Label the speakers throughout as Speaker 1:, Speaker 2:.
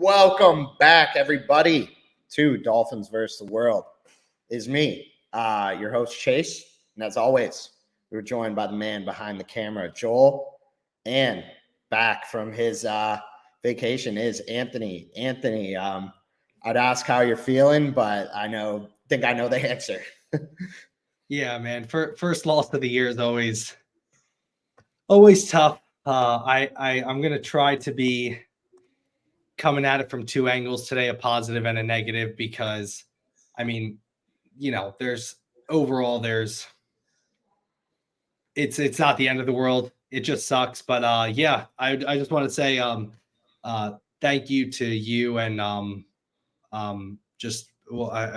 Speaker 1: Welcome back, everybody, to Dolphins versus the World. It's me, your host, Chase. And as always, we're joined by the man behind the camera, Joel. And back from his vacation is Anthony. Anthony, I'd ask how you're feeling, but I think I know the answer.
Speaker 2: Yeah, man. First loss of the year is always tough. I'm gonna try to be coming at it from two angles today, a positive and a negative, because I mean, it's not the end of the world. It just sucks. But I just want to say thank you to you and I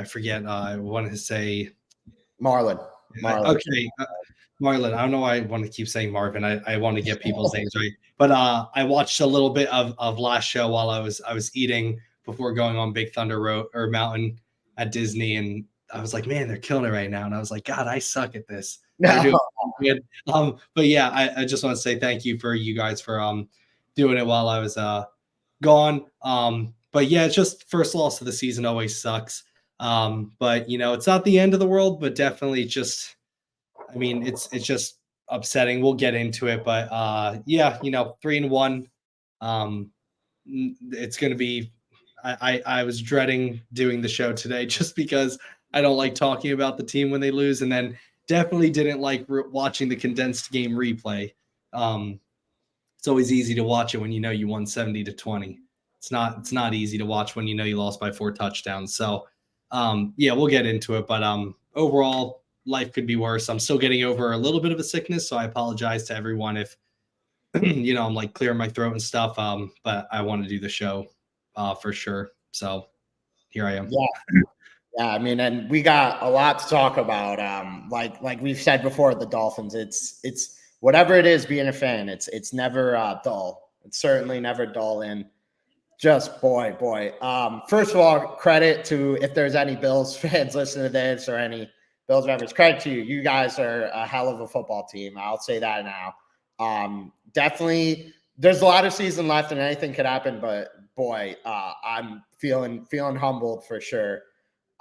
Speaker 2: forget. I wanted to say
Speaker 1: Marlon.
Speaker 2: Okay. Marlon, I don't know why I want to keep saying Marvin. I want to get people's names right. But I watched a little bit of last show while I was eating before going on Big Thunder Road or Mountain at Disney, and I was like, man, they're killing it right now. And I was like, God, I suck at this. They're doing good. But yeah, I just want to say thank you for you guys for doing it while I was gone. But yeah, it's just first loss of the season always sucks. But it's not the end of the world, but definitely just it's just upsetting. We'll get into it, but 3-1. It's gonna be I was dreading doing the show today just because I don't like talking about the team when they lose, and then definitely didn't like watching the condensed game replay. It's always easy to watch it when you won 70-20. It's not easy to watch when you lost by 4 touchdowns. So we'll get into it, but overall life could be worse. I'm still getting over a little bit of a sickness, so I apologize to everyone if I'm like clearing my throat and stuff. But I want to do the show for sure. So here I am.
Speaker 1: Yeah, and we got a lot to talk about. Like we've said before, the Dolphins. It's whatever it is being a fan. It's never dull. It's certainly never dull. And just boy. First of all, credit to if there's any Bills fans listening to this or any Bills members, credit to you. You guys are a hell of a football team. I'll say that now. Definitely, there's a lot of season left and anything could happen, but boy, I'm feeling humbled for sure.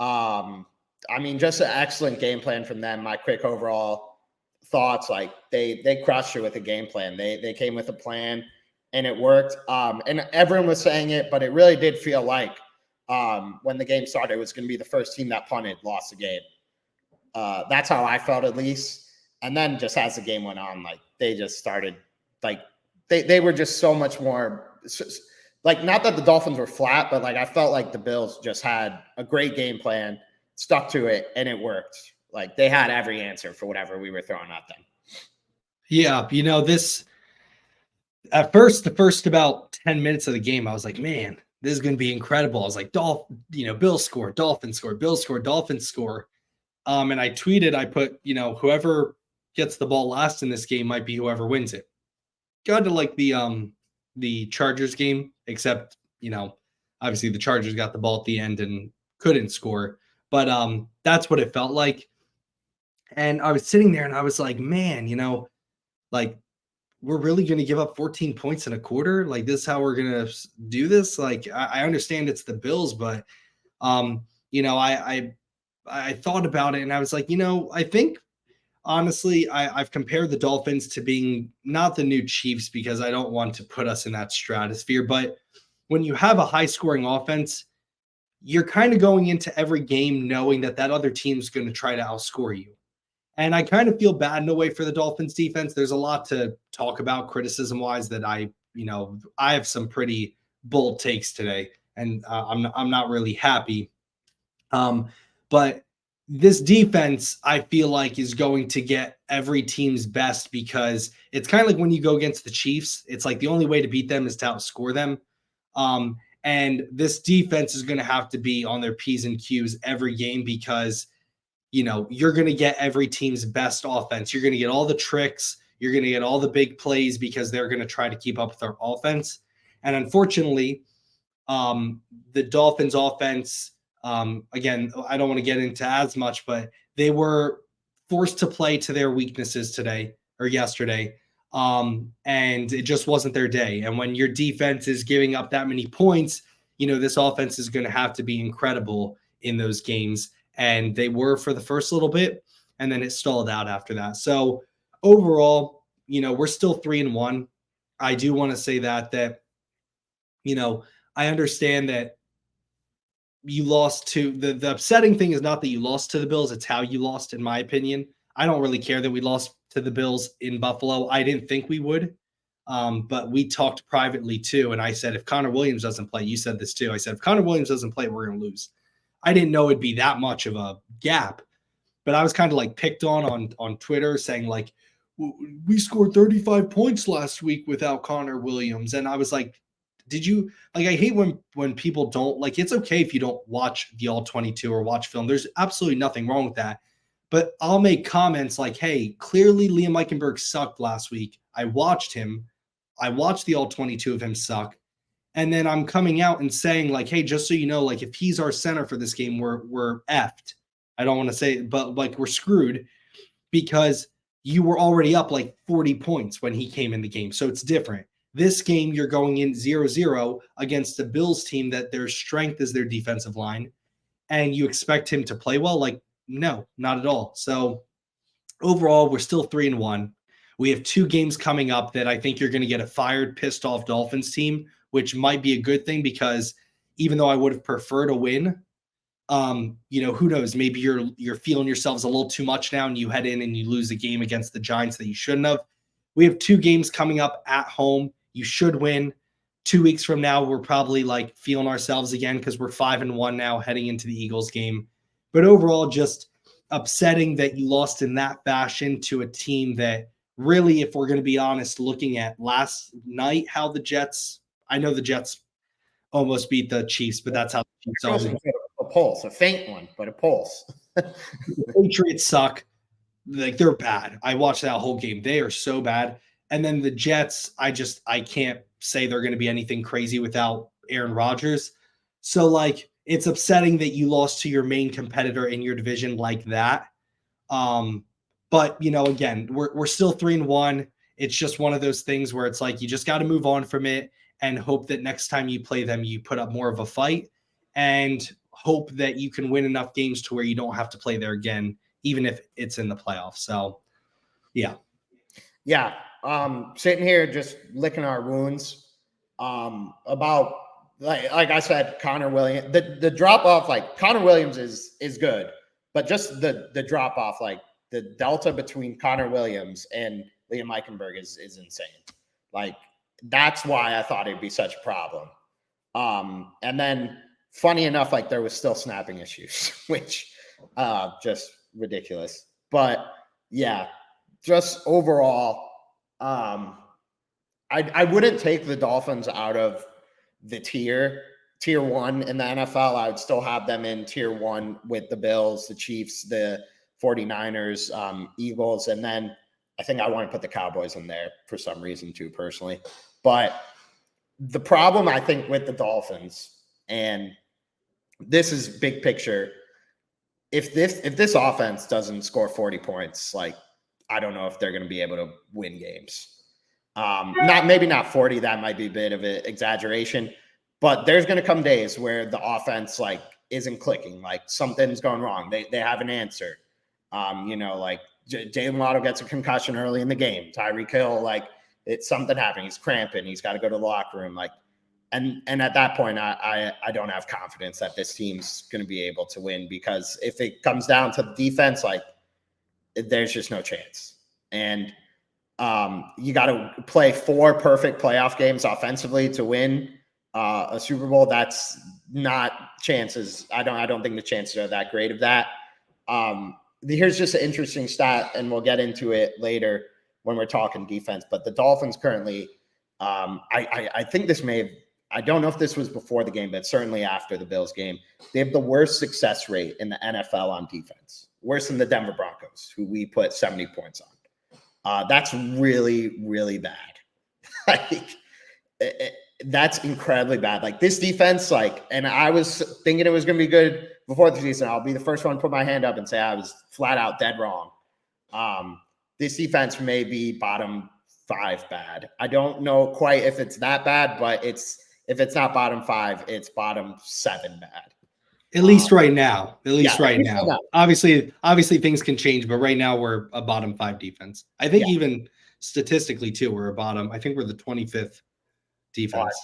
Speaker 1: Just an excellent game plan from them. My quick overall thoughts, like they crushed it with a game plan. They came with a plan and it worked. And everyone was saying it, but it really did feel like when the game started, it was going to be the first team that punted, lost the game. That's how I felt, at least. And then just as the game went on, like they just started, like they were just so much more, like not that the Dolphins were flat, but like I felt like the Bills just had a great game plan, stuck to it, and it worked. Like they had every answer for whatever we were throwing at them.
Speaker 2: Yeah, this at first, the first about 10 minutes of the game, I was like, man, this is going to be incredible. I was like, Bills score, Dolphins score, Bills score, Dolphins score. And I tweeted, I put, whoever gets the ball last in this game might be whoever wins it. Got to like the Chargers game, except, obviously the Chargers got the ball at the end and couldn't score. But that's what it felt like. And I was sitting there and I was like, man, like we're really going to give up 14 points in a quarter? Like this is how we're going to do this? Like I understand it's the Bills, but I thought about it and I was like, I think honestly, I've compared the Dolphins to being not the new Chiefs because I don't want to put us in that stratosphere. But when you have a high scoring offense, you're kind of going into every game knowing that other team's going to try to outscore you. And I kind of feel bad in a way for the Dolphins defense. There's a lot to talk about criticism wise that I have some pretty bold takes today and I'm not really happy. But this defense, I feel like, is going to get every team's best because it's kind of like when you go against the Chiefs, it's like the only way to beat them is to outscore them. And this defense is going to have to be on their P's and Q's every game because, you're going to get every team's best offense. You're going to get all the tricks. You're going to get all the big plays because they're going to try to keep up with our offense. And unfortunately, the Dolphins offense, again, I don't want to get into as much, but they were forced to play to their weaknesses today or yesterday. And it just wasn't their day. And when your defense is giving up that many points, this offense is going to have to be incredible in those games. And they were for the first little bit, and then it stalled out after that. So overall, we're still 3-1. I do want to say that, I understand that you lost to the upsetting thing is not that you lost to the Bills. It's how you lost, in my opinion. I don't really care that we lost to the Bills in Buffalo. I didn't think we would. But we talked privately too. And I said, if Connor Williams doesn't play, you said this too. I said, if Connor Williams doesn't play, we're going to lose. I didn't know it'd be that much of a gap, but I was kind of like picked on Twitter saying like, we scored 35 points last week without Connor Williams. And I was like, did you like, I hate when people don't like, it's okay if you don't watch the all 22 or watch film. There's absolutely nothing wrong with that. But I'll make comments like, hey, clearly Liam Eichenberg sucked last week. I watched him. I watched the all 22 of him suck. And then I'm coming out and saying like, hey, just so you know, like if he's our center for this game, we're effed. I don't want to say it, but like we're screwed because you were already up like 40 points when he came in the game. So it's different. This game, you're going in 0-0 against the Bills team that their strength is their defensive line. And you expect him to play well? Like, no, not at all. So overall, we're still 3-1. We have 2 games coming up that I think you're going to get a fired, pissed off Dolphins team, which might be a good thing because even though I would have preferred a win, who knows? Maybe you're feeling yourselves a little too much now and you head in and you lose a game against the Giants that you shouldn't have. We have 2 games coming up at home. You should win. 2 weeks from now, we're probably like feeling ourselves again because we're 5-1 now heading into the Eagles game. But overall, just upsetting that you lost in that fashion to a team that really, if we're going to be honest, looking at last night, how the Jets, I know the Jets almost beat the Chiefs, but that's how the Chiefs always
Speaker 1: a pulse, a faint one, but a pulse.
Speaker 2: The Patriots suck. Like they're bad. I watched that whole game. They are so bad. And then the Jets, I can't say they're going to be anything crazy without Aaron Rodgers. So like it's upsetting that you lost to your main competitor in your division like that. But again, we're still 3-1. It's just one of those things where it's like you just got to move on from it and hope that next time you play them, you put up more of a fight and hope that you can win enough games to where you don't have to play there again, even if it's in the playoffs. So, yeah.
Speaker 1: Yeah. Sitting here just licking our wounds about like I said, Connor Williams, the drop off, like Connor Williams is good, but just the drop off, like the delta between Connor Williams and Liam Eichenberg is insane. Like that's why I thought it'd be such a problem. And then funny enough, like there was still snapping issues, which just ridiculous. But yeah, just overall, I wouldn't take the Dolphins out of the tier 1 in the NFL. I would still have them in tier 1 with the Bills, the Chiefs, the 49ers, Eagles, and then I think I want to put the Cowboys in there for some reason too, personally. But the problem I think with the Dolphins, and this is big picture, if this offense doesn't score 40 points, like I don't know if they're going to be able to win games. Maybe not 40. That might be a bit of an exaggeration, but there's going to come days where the offense like isn't clicking, like something's going wrong. They have an answer. Like Jalen Waddle gets a concussion early in the game. Tyreek Hill, like it's something happening. He's cramping. He's got to go to the locker room. Like, and at that point, I don't have confidence that this team's going to be able to win because if it comes down to the defense, like there's just no chance. And you got to play 4 perfect playoff games offensively to win a Super Bowl. That's not chances. I don't think the chances are that great of that. Here's just an interesting stat, and we'll get into it later when we're talking defense. But the Dolphins currently, I think this may have, I don't know if this was before the game, but certainly after the Bills game, they have the worst success rate in the NFL on defense, worse than the Denver Broncos, who we put 70 points on. That's really, really bad. That's incredibly bad. Like this defense, and I was thinking it was going to be good before the season. I'll be the first one to put my hand up and say I was flat out dead wrong. This defense may be bottom 5 bad. I don't know quite if it's that bad, but it's if it's not bottom 5, it's bottom 7 bad.
Speaker 2: At least right now. At least
Speaker 1: yeah,
Speaker 2: right now. Obviously things can change, but right now we're a bottom 5 defense. I think even statistically too, we're a bottom. I think we're the 25th defense.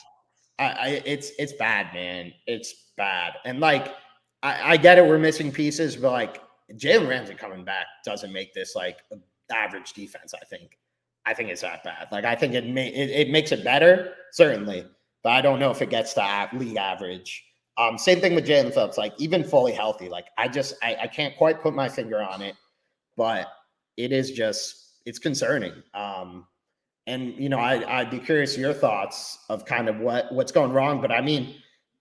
Speaker 1: It's bad, man. It's bad. And like I get it, we're missing pieces, but like Jalen Ramsey coming back doesn't make this like an average defense. I think it's that bad. Like I think it makes it better, certainly, but I don't know if it gets to league average. Same thing with Jalen Phillips. Like even fully healthy, like I can't quite put my finger on it, but it's concerning. And you know, I'd be curious your thoughts of kind of what's going wrong. But I mean,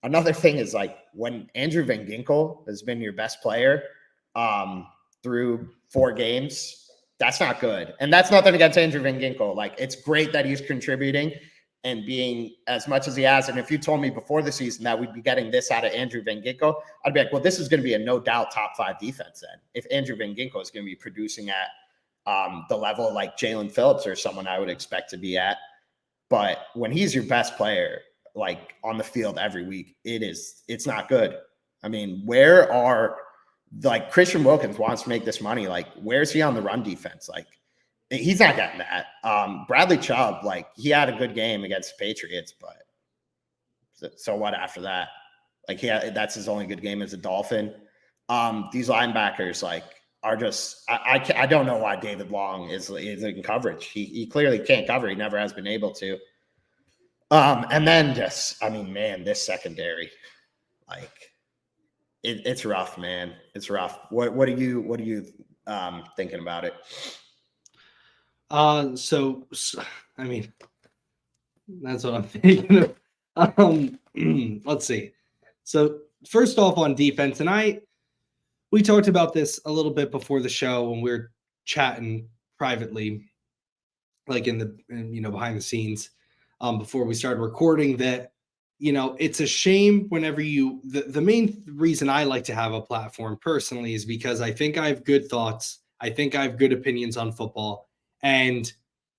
Speaker 1: another thing is like when Andrew Van Ginkel has been your best player through 4 games, that's not good. And that's nothing against Andrew Van Ginkel. Like it's great that he's contributing and being as much as he has. And if you told me before the season that we'd be getting this out of Andrew Van Ginkel, I'd be like, well, this is going to be a no doubt top 5 defense then. If Andrew Van Ginkel is going to be producing at the level like Jalen Phillips or someone I would expect to be at. But when he's your best player, like on the field every week, it's not good. I mean, where are like Christian Wilkins wants to make this money. Like, where's he on the run defense? Like, he's not getting that. Bradley Chubb, like, he had a good game against the Patriots, but so what after that? Like, that's his only good game as a Dolphin. These linebackers, like, are just I don't know why David Long is in coverage. He clearly can't cover. He never has been able to. And then this secondary, like, it's rough, man. It's rough. What are you thinking about it?
Speaker 2: So I mean, that's what I'm thinking of. Let's see. So first off on defense, and we talked about this a little bit before the show when we were chatting privately, like behind the scenes, before we started recording, that, it's a shame whenever the main reason I like to have a platform personally is because I think I have good thoughts. I think I have good opinions on football, and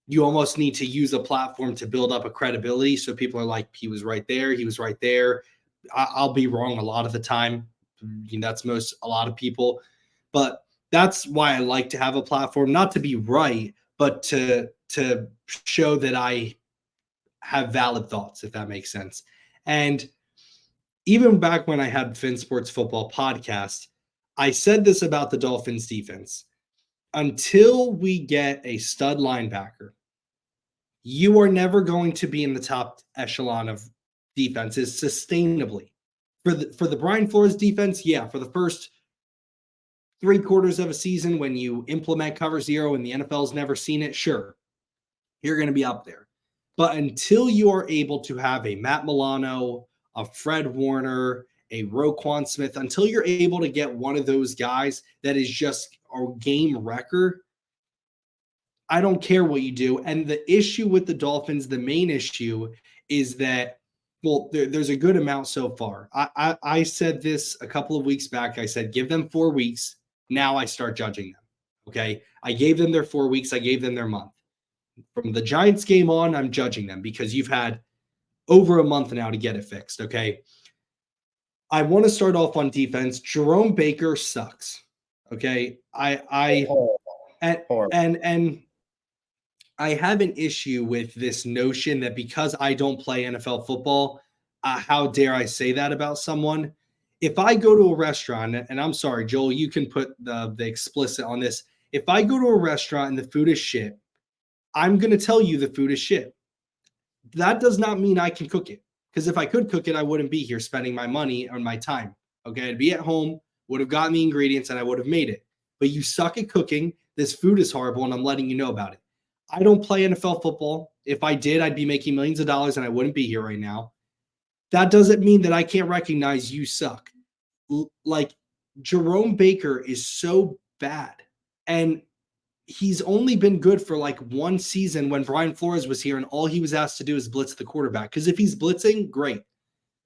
Speaker 2: you almost need to use a platform to build up a credibility. So people are like, he was right there. He was right there. I'll be wrong a lot of the time. That's a lot of people, but that's why I like to have a platform, not to be right, but to show that I have valid thoughts, if that makes sense. And even back when I had Fin Sports Football Podcast, I said this about the Dolphins defense. Until we get a stud linebacker, you are never going to be in the top echelon of defenses sustainably. For the Brian Flores defense, yeah, for the first 3 quarters of a season when you implement cover 0 and the NFL's never seen it, sure, you're going to be up there. But until you are able to have a Matt Milano, a Fred Warner, a Roquan Smith, until you're able to get one of those guys that is just a game wrecker, I don't care what you do. And the issue with the Dolphins, the main issue is that, well, there's a good amount so far. I said this a couple of weeks back. I said, give them 4 weeks. Now I start judging them. Okay. I gave them their 4 weeks. I gave them their month. From the Giants game on, I'm judging them because you've had over a month now to get it fixed. Okay. I want to start off on defense. Jerome Baker sucks. Okay. And I have an issue with this notion that because I don't play NFL football, how dare I say that about someone? If I go to a restaurant, and I'm sorry, Joel, you can put the explicit on this. If I go to a restaurant and the food is shit, I'm going to tell you the food is shit. That does not mean I can cook it. Because if I could cook it, I wouldn't be here spending my money and my time. Okay, I'd be at home, would have gotten the ingredients, and I would have made it. But you suck at cooking. This food is horrible, and I'm letting you know about it. I don't play NFL football. If I did, I'd be making millions of dollars, and I wouldn't be here right now. That doesn't mean that I can't recognize you suck. Like, Jerome Baker is so bad. And he's only been good for like 1 season when Brian Flores was here and all he was asked to do is blitz the quarterback. Because if he's blitzing, great.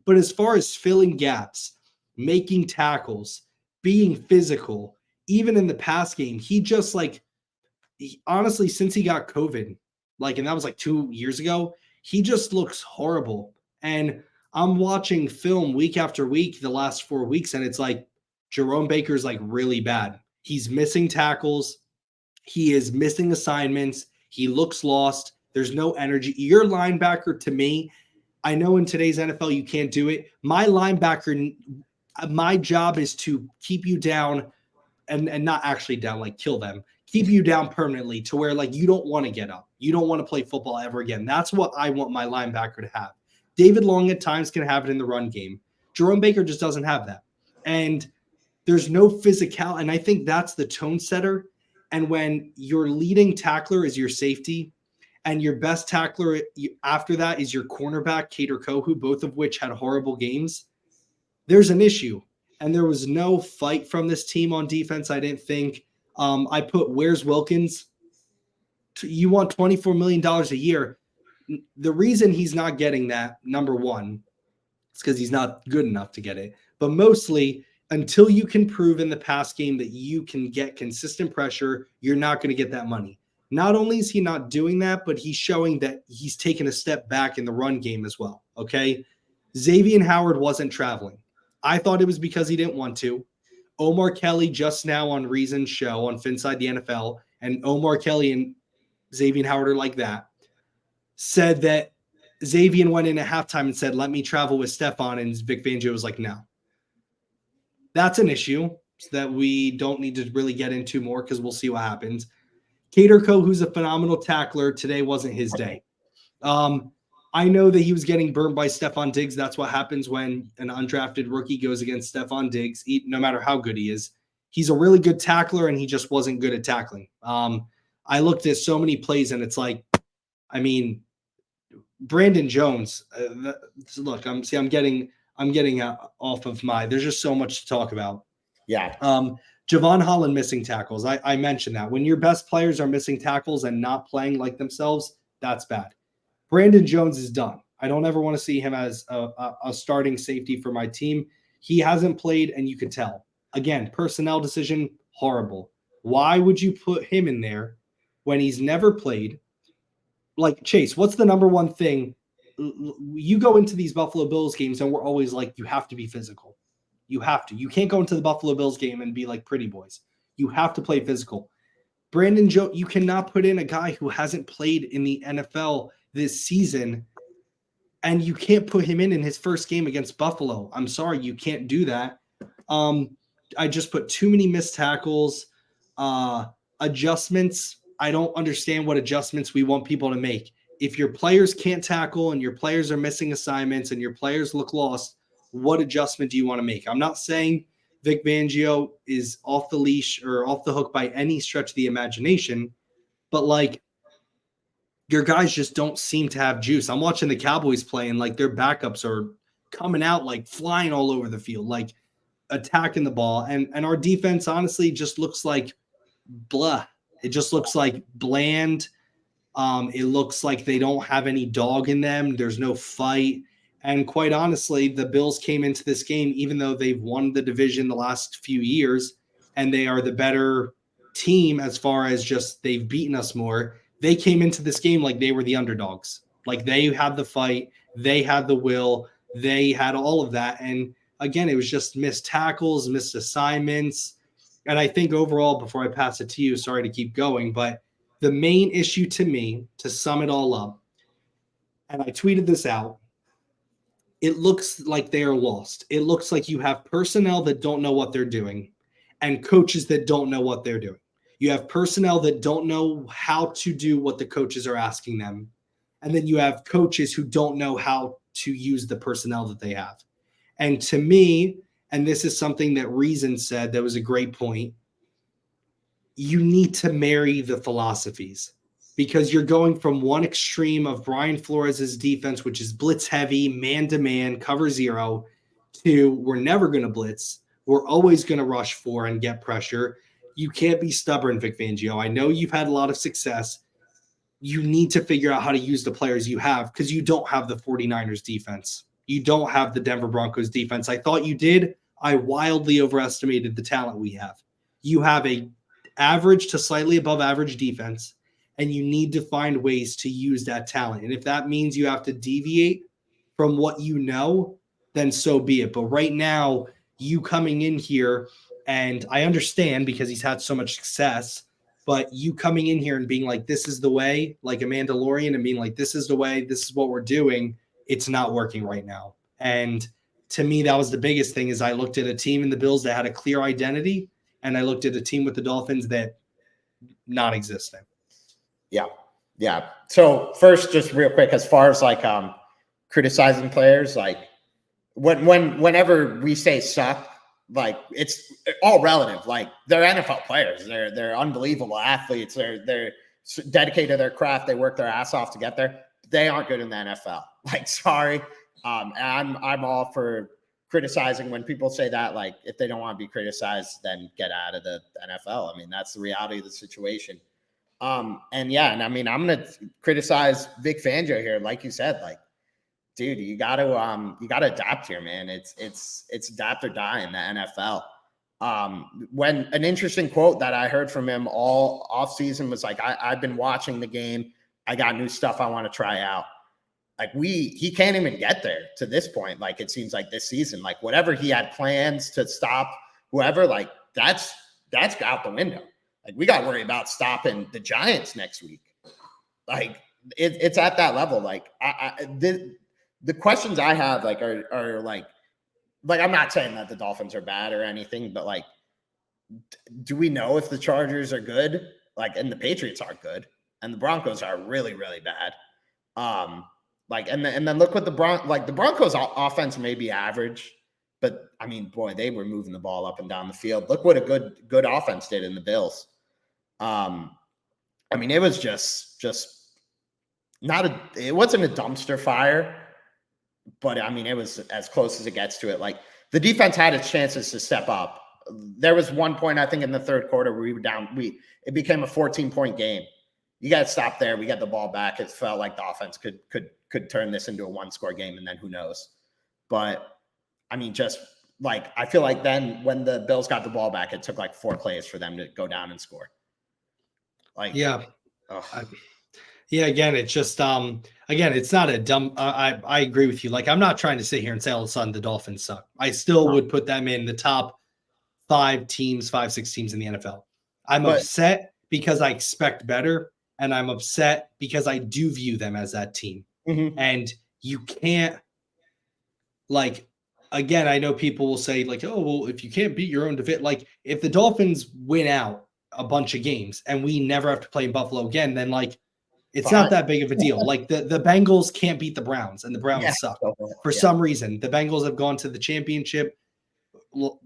Speaker 2: But as far as filling gaps, making tackles, being physical, even in the pass game, he just honestly, since he got COVID, and that was 2 years ago, he just looks horrible. And I'm watching film week after week the last 4 weeks, and it's like Jerome Baker's like really bad. He's missing tackles. He is missing assignments. He looks lost. There's no energy. Your linebacker, to me, I know in today's NFL you can't do it. My linebacker, my job is to keep you down and not actually down, like kill them, keep you down permanently to where like you don't want to get up. You don't want to play football ever again. That's what I want my linebacker to have. David Long at times can have it in the run game. Jerome Baker just doesn't have that. And there's no physical. And I think that's the tone setter. And when your leading tackler is your safety and your best tackler after that is your cornerback, Cater Kohu, both of which had horrible games, there's an issue. And there was no fight from this team on defense, I didn't think. I put, where's Wilkins? You want $24 million a year. The reason he's not getting that, number one, is because he's not good enough to get it. But mostly, until you can prove in the pass game that you can get consistent pressure, you're not going to get that money. Not only is he not doing that, but he's showing that he's taken a step back in the run game as well, okay? Xavier Howard wasn't traveling. I thought it was because he didn't want to. Omar Kelly just now on Reason's show on Finside the NFL, and Omar Kelly and Xavier Howard are like that, said that Xavier went in at halftime and said, let me travel with Stefan, and Vic Fangio was like, no. That's an issue that we don't need to really get into more because we'll see what happens. Cater Kohu, who's a phenomenal tackler, today wasn't his day. I know that he was getting burned by Stephon Diggs. That's what happens when an undrafted rookie goes against Stephon Diggs, no matter how good he is. He's a really good tackler, and he just wasn't good at tackling. I looked at so many plays, and it's like, I mean, Brandon Jones. Look, I'm getting off of my. There's just so much to talk about.
Speaker 1: Yeah.
Speaker 2: Javon Holland missing tackles. I mentioned that when your best players are missing tackles and not playing like themselves, that's bad. Brandon Jones is done. I don't ever want to see him as a starting safety for my team. He hasn't played, and you could tell. Again, personnel decision, horrible. Why would you put him in there when he's never played? Like, Chase, what's the number one thing? You go into these Buffalo Bills games, and we're always like, you have to be physical. You have to. You can't go into the Buffalo Bills game and be like pretty boys. You have to play physical. Brandon Jones, you cannot put in a guy who hasn't played in the NFL this season, and you can't put him in his first game against Buffalo. I'm sorry, you can't do that. I just put too many missed tackles. Adjustments, I don't understand what adjustments we want people to make. If your players can't tackle and your players are missing assignments and your players look lost, what adjustment do you want to make? I'm not saying Vic Fangio is off the leash or off the hook by any stretch of the imagination, but like, your guys just don't seem to have juice. I'm watching the Cowboys play, and like their backups are coming out like flying all over the field, like attacking the ball. And our defense honestly just looks like blah. It just looks like bland. It looks like they don't have any dog in them. There's no fight. And quite honestly, the Bills came into this game, even though they've won the division the last few years, and they are the better team as far as just they've beaten us more. They came into this game like they were the underdogs. Like they had the fight, they had the will, they had all of that. And again, it was just missed tackles, missed assignments. And I think overall, before I pass it to you, sorry to keep going, but the main issue to me, to sum it all up, and I tweeted this out, it looks like they are lost. It looks like you have personnel that don't know what they're doing and coaches that don't know what they're doing. You have personnel that don't know how to do what the coaches are asking them. And then you have coaches who don't know how to use the personnel that they have. And to me, and this is something that Reason said that was a great point, you need to marry the philosophies because you're going from one extreme of Brian Flores' defense, which is blitz heavy, man-to-man, cover zero, to we're never going to blitz. We're always going to rush four and get pressure. You can't be stubborn, Vic Fangio. I know you've had a lot of success. You need to figure out how to use the players you have because you don't have the 49ers defense. You don't have the Denver Broncos defense. I thought you did. I wildly overestimated the talent we have. You have a average to slightly above average defense, and you need to find ways to use that talent. And if that means you have to deviate from what you know, then so be it. But right now, you coming in here, and I understand because he's had so much success, but you coming in here and being like, this is the way, like a Mandalorian, and being like, this is the way, this is what we're doing, it's not working right now. And to me, that was the biggest thing is I looked at a team in the Bills that had a clear identity, and I looked at a team with the Dolphins that non-existent.
Speaker 1: Yeah. Yeah. So first, just real quick, as far as like criticizing players, like whenever we say suck, like it's all relative. Like they're NFL players. They're unbelievable athletes. They're dedicated to their craft. They work their ass off to get there. They aren't good in the NFL. Like, sorry. I'm all for criticizing when people say that. Like, if they don't want to be criticized, then get out of the NFL. I mean, that's the reality of the situation. And I mean, I'm gonna criticize Vic Fangio here, like you said, like, dude, you gotta adapt here, man. It's adapt or die in the NFL. When an interesting quote that I heard from him all off season was like, I've been watching the game. I got new stuff I want to try out. Like he can't even get there to this point. Like it seems like this season, like whatever he had plans to stop whoever, like that's out the window. Like we got to worry about stopping the Giants next week. Like it's at that level. Like the questions I have like are like I'm not saying that the Dolphins are bad or anything, but like, do we know if the Chargers are good? Like, and the Patriots aren't good, and the Broncos are really, really bad. Like, and then look what the Broncos offense may be average, but I mean, boy, they were moving the ball up and down the field. Look what a good offense did in the Bills. I mean, it was just it wasn't a dumpster fire, but I mean, it was as close as it gets to it. Like the defense had its chances to step up. There was one point, I think, in the third quarter where we were down. It became a 14-point game. You got to stop there. We got the ball back. It felt like the offense could turn this into a one-score game, and then who knows? But I mean, just like I feel like then when the Bills got the ball back, it took like 4 plays for them to go down and score. Like,
Speaker 2: yeah. Yeah, again, it's just again, it's not a dumb I agree with you. Like I'm not trying to sit here and say all of a sudden the Dolphins suck. I still would put them in the top 5 teams, 5-6 teams in the NFL. I'm upset because I expect better, and I'm upset because I do view them as that team.
Speaker 1: Mm-hmm.
Speaker 2: And you can't, like, again, I know people will say like, oh, well, if you can't beat your own division, like if the Dolphins win out a bunch of games and we never have to play in Buffalo again, then like it's not that big of a deal. Like the Bengals can't beat the Browns, and the Browns suck for some reason. The Bengals have gone to the championship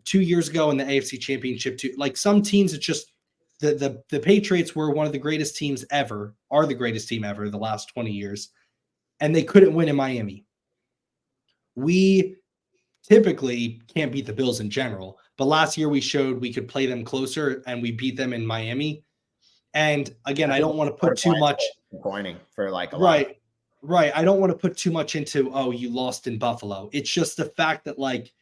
Speaker 2: 2 years ago in the AFC Championship too. Like some teams, it's just the Patriots were one of the greatest teams ever, are the greatest team ever the last 20 years, and they couldn't win in Miami. We typically can't beat the Bills in general, but last year we showed we could play them closer, and we beat them in Miami. And again, I don't want to put too much
Speaker 1: pointing for like a
Speaker 2: right. I don't want to put too much into, oh, you lost in Buffalo. It's just the fact that, like,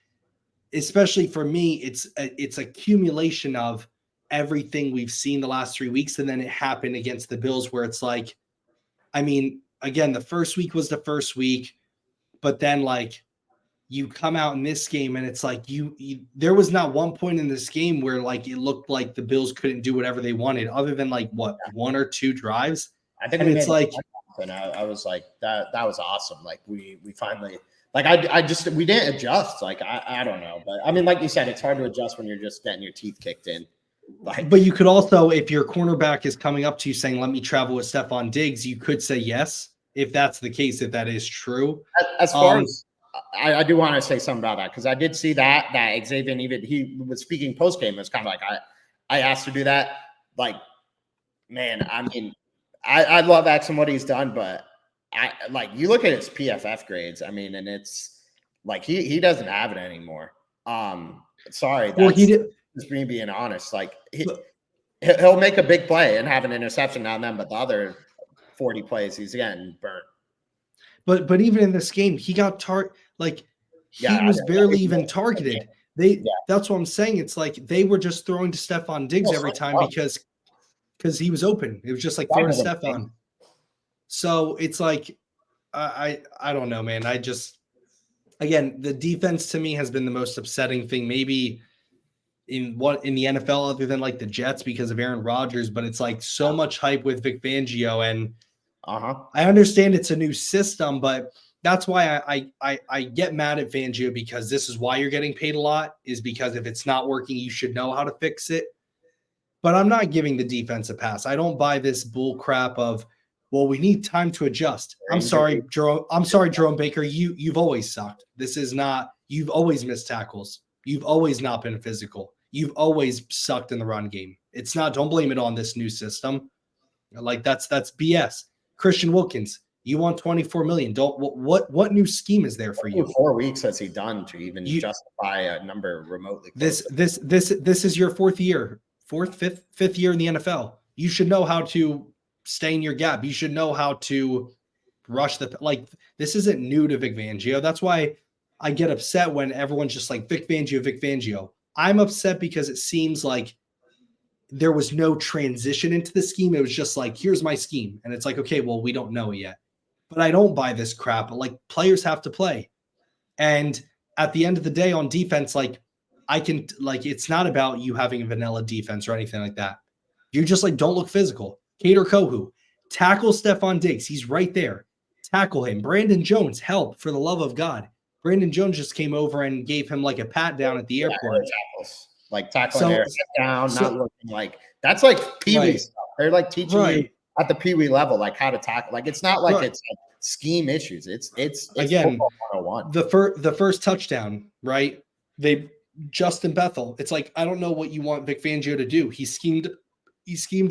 Speaker 2: especially for me, it's accumulation of everything we've seen the last 3 weeks, and then it happened against the Bills where it's like, I mean, again, the first week was the first week, but then like you come out in this game and it's like you there was not one point in this game where like it looked like the Bills couldn't do whatever they wanted other than like what 1 or 2 drives.
Speaker 1: I think it's like, and I was like, that was awesome. Like we finally, like we didn't adjust. Like I don't know, but I mean, like you said, it's hard to adjust when you're just getting your teeth kicked in. Like,
Speaker 2: but you could also, if your cornerback is coming up to you saying, "Let me travel with Stephon Diggs," you could say yes if that's the case, if that is true.
Speaker 1: As far as I do want to say something about that because I did see that Xavier, even he was speaking post game. It was kind of like I asked to do that. Like, man, I mean, I love X and what he's done, but I like you look at his PFF grades. I mean, and it's like he doesn't have it anymore. Sorry,
Speaker 2: well, he did.
Speaker 1: Just me being honest. Like he'll make a big play and have an interception on them, but the other 40 plays he's getting burnt.
Speaker 2: But even in this game, he got he was barely even targeted. That's what I'm saying. It's like they were just throwing to Stephon Diggs every time because he was open. It was just like throwing Stephon. So it's like I don't know, man. again, the defense to me has been the most upsetting thing, maybe in the NFL, other than like the Jets because of Aaron Rodgers. But it's like so much hype with Vic Fangio, and I understand it's a new system, but that's why I get mad at Fangio, because this is why you're getting paid a lot, is because if it's not working, you should know how to fix it. But I'm not giving the defense a pass. I don't buy this bull crap of, well, we need time to adjust. I'm sorry, Jerome Baker. You've always sucked. This is not, you've always missed tackles. You've always not been physical. You've always sucked in the run game. It's not, don't blame it on this new system. Like that's BS. Christian Wilkins, you want 24 million. What new scheme is there for you?
Speaker 1: 4 weeks has he done to even justify a number remotely?
Speaker 2: This is your fifth year in the NFL. You should know how to stay in your gap. You should know how to rush this isn't new to Vic Fangio. That's why I get upset when everyone's just like Vic Fangio. I'm upset because it seems like there was no transition into the scheme. It was just like, here's my scheme. And it's like, okay, well, we don't know it yet. But I don't buy this crap. Like, players have to play. And at the end of the day on defense, it's not about you having a vanilla defense or anything like that. You just don't look physical. Kader Kohu, tackle Stephon Diggs. He's right there. Tackle him. Brandon Jones, help, for the love of God. Brandon Jones just came over and gave him a pat down at the airport.
Speaker 1: Tackling air down, not looking that's like Pee-wee stuff. They're teaching you at the Pee-wee level, how to tackle. It's not it's scheme issues. It's
Speaker 2: again,
Speaker 1: football 101.
Speaker 2: The first touchdown, right? Justin Bethel. It's I don't know what you want Vic Fangio to do. He schemed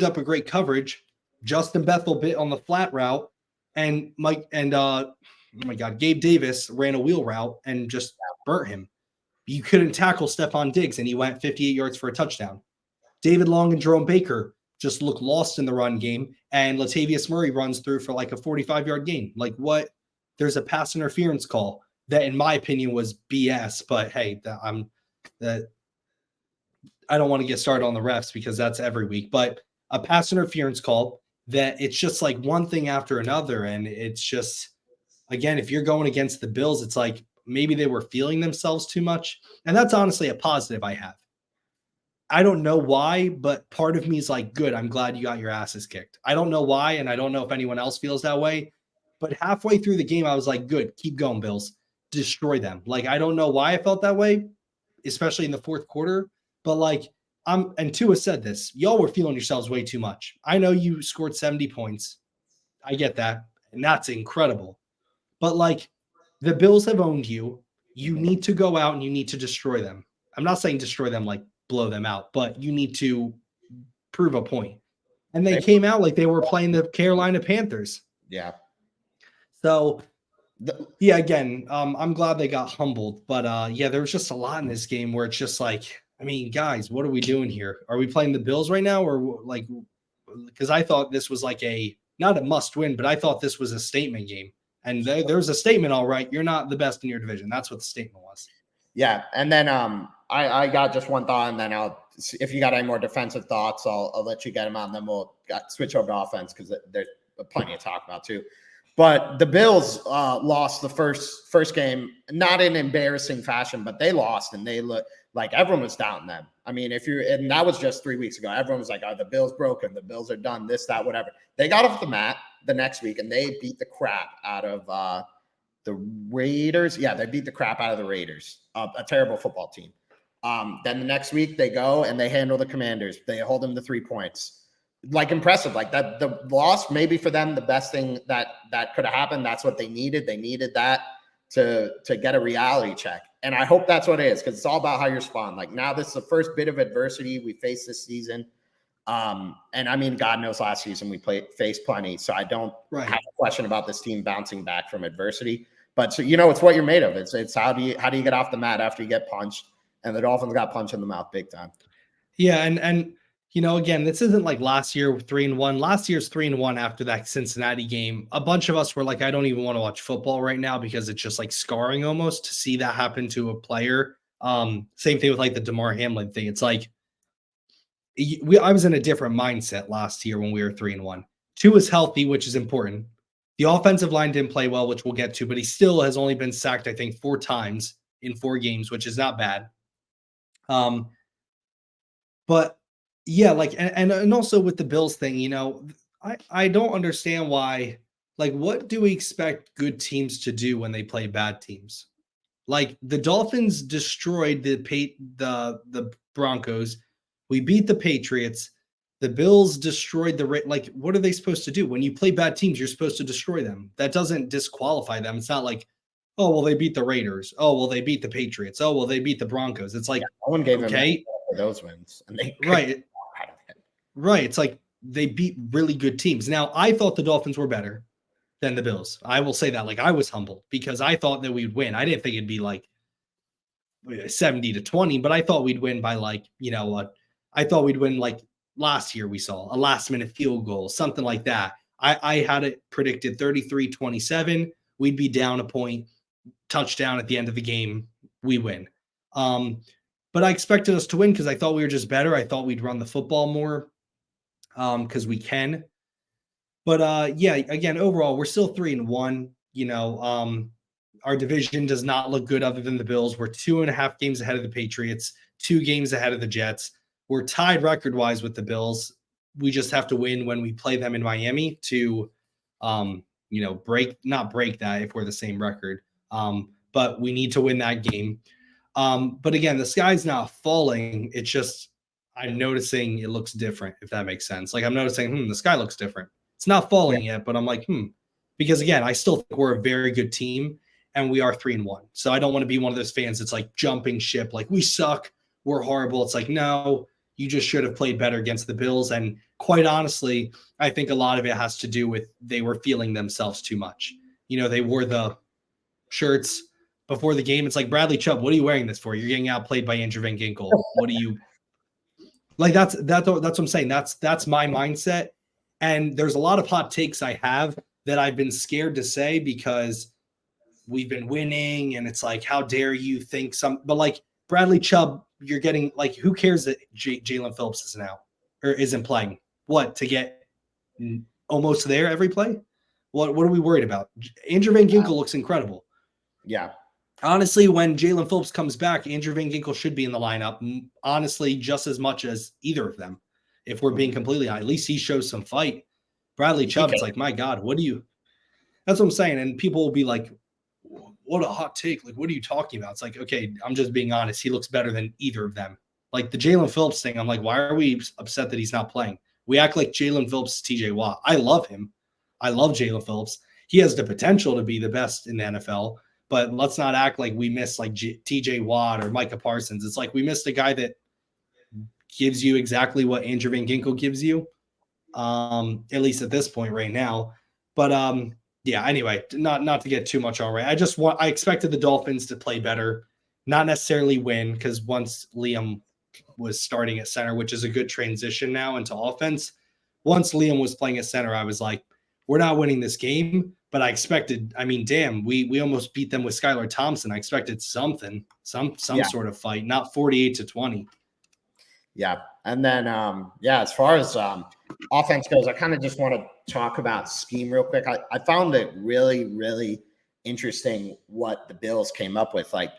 Speaker 2: up a great coverage. Justin Bethel bit on the flat route, and Gabe Davis ran a wheel route and just burnt him. You couldn't tackle Stephon Diggs, and he went 58 yards for a touchdown. David Long and Jerome Baker just look lost in the run game, and Latavius Murray runs through for a 45-yard gain. What? There's a pass interference call that, in my opinion, was BS. But hey, I don't want to get started on the refs because that's every week. But a pass interference call that it's just one thing after another, and it's just, again, if you're going against the Bills, it's maybe they were feeling themselves too much. And that's honestly a positive I have. I don't know why, but part of me is good, I'm glad you got your asses kicked. I don't know why, and I don't know if anyone else feels that way. But halfway through the game, I was good, keep going, Bills. Destroy them. I don't know why I felt that way, especially in the fourth quarter. But and Tua said this, y'all were feeling yourselves way too much. I know you scored 70 points. I get that. And that's incredible. But the Bills have owned you. You need to go out and you need to destroy them. I'm not saying destroy them blow them out, but you need to prove a point. And they came out like they were playing the Carolina Panthers.
Speaker 1: Yeah.
Speaker 2: So, again, I'm glad they got humbled. But, there was just a lot in this game where it's just guys, what are we doing here? Are we playing the Bills right now? Or because I thought this was not a must win, but I thought this was a statement game. And there's a statement, all right, you're not the best in your division. That's what the statement was.
Speaker 1: Yeah. And then I got just one thought, and then if you got any more defensive thoughts, I'll let you get them out, and then we'll switch over to offense because there's plenty to talk about too. But the Bills lost the first game, not in embarrassing fashion, but they lost, and they look like everyone was doubting them. I mean, and that was just 3 weeks ago. Everyone was like, "Are the Bills broken? The Bills are done. This, that, whatever." They got off the mat the next week, and they beat the crap out of the Raiders. Yeah, they beat the crap out of the Raiders, a terrible football team. Then the next week they go and they handle the Commanders. They hold them to 3 points. Impressive. That the loss maybe for them the best thing that could have happened. That's what they needed. They needed that to get a reality check. And I hope that's what it is, because it's all about how you respond. Now this is the first bit of adversity we faced this season. And I mean, God knows last season we faced plenty. So I don't have a question about this team bouncing back from adversity. But so, it's what you're made of. It's how do you get off the mat after you get punched? And the Dolphins got punched in the mouth big time.
Speaker 2: Yeah, and again, this isn't last year 3-1. Last year's 3-1 after that Cincinnati game. A bunch of us were I don't even want to watch football right now because it's just scarring almost to see that happen to a player. Same thing with the DeMar Hamlin thing. It's I was in a different mindset last year when we were 3-1. Tua is healthy, which is important. The offensive line didn't play well, which we'll get to, but he still has only been sacked, I think, 4 times in 4 games, which is not bad. But yeah, like, and also with the Bills thing, you know, I don't understand why. Like, what do we expect good teams to do when they play bad teams? Like the Dolphins destroyed the Broncos. We beat the Patriots. The Bills destroyed like, what are they supposed to do? When you play bad teams, you're supposed to destroy them. That doesn't disqualify them. It's not like, oh, well, they beat the Raiders. Oh, well, they beat the Patriots. Oh, well, they beat the Broncos. It's like,
Speaker 1: no one gave
Speaker 2: okay,
Speaker 1: him for those wins, and they
Speaker 2: right. Right. It's like they beat really good teams. Now, I thought the Dolphins were better than the Bills. I will say that. Like, I was humbled because I thought that we'd win. I didn't think it'd be like 70-20, but I thought we'd win by like, you know, I thought we'd win like last year we saw a last minute field goal, something like that. I had it predicted 33-27. We'd be down a point, touchdown at the end of the game. We win. But I expected us to win because I thought we were just better. I thought we'd run the football more because we can. But yeah, again, overall, we're still 3-1. You know, our division does not look good other than the Bills. We're 2.5 games ahead of the Patriots, 2 games ahead of the Jets. We're tied record-wise with the Bills. We just have to win when we play them in Miami to, you know, not break that if we're the same record. But we need to win that game. But again, the sky's not falling. It's just I'm noticing it looks different, if that makes sense. Like I'm noticing, the sky looks different. It's not falling yet, but I'm like, because again, I still think we're a very good team and we are 3-1. So I don't want to be one of those fans that's like jumping ship, like we suck, we're horrible. It's like, no, you just should have played better against the Bills. And quite honestly, I think a lot of it has to do with they were feeling themselves too much. You know, they wore the shirts before the game. It's like, Bradley Chubb, what are you wearing this for? You're getting outplayed by Andrew Van Ginkel. What do you like? That's what I'm saying. That's my mindset. And there's a lot of hot takes I have that I've been scared to say because we've been winning. And it's like, how dare you think but like Bradley Chubb, you're getting like, who cares that Jalen Phillips isn't out or isn't playing? What, to get almost there every play? What are we worried about? Andrew Van Ginkel looks incredible.
Speaker 1: Yeah.
Speaker 2: Honestly, when Jalen Phillips comes back, Andrew Van Ginkel should be in the lineup, honestly, just as much as either of them. If we're being completely honest, at least he shows some fight. Bradley Chubb, it's like, my God, that's what I'm saying. And people will be like, what a hot take. Like, what are you talking about? It's like, okay, I'm just being honest. He looks better than either of them. Like the Jalen Phillips thing, I'm like, why are we upset that he's not playing? We act like Jalen Phillips is TJ Watt. I love him. I love Jalen Phillips. He has the potential to be the best in the NFL. But let's not act like we missed like TJ Watt or Micah Parsons. It's like we missed a guy that gives you exactly what Andrew Van Ginkel gives you, at least at this point right now. But yeah, anyway, not to get too much already. I expected the Dolphins to play better, not necessarily win, because once Liam was starting at center, which is a good transition now into offense. Once Liam was playing at center, I was like, we're not winning this game. But I expected, damn, we almost beat them with Skylar Thompson. I expected something, some sort of fight, not 48-20.
Speaker 1: Yeah. And then, as far as offense goes, I kind of just want to talk about scheme real quick. I found it really, really interesting what the Bills came up with. Like,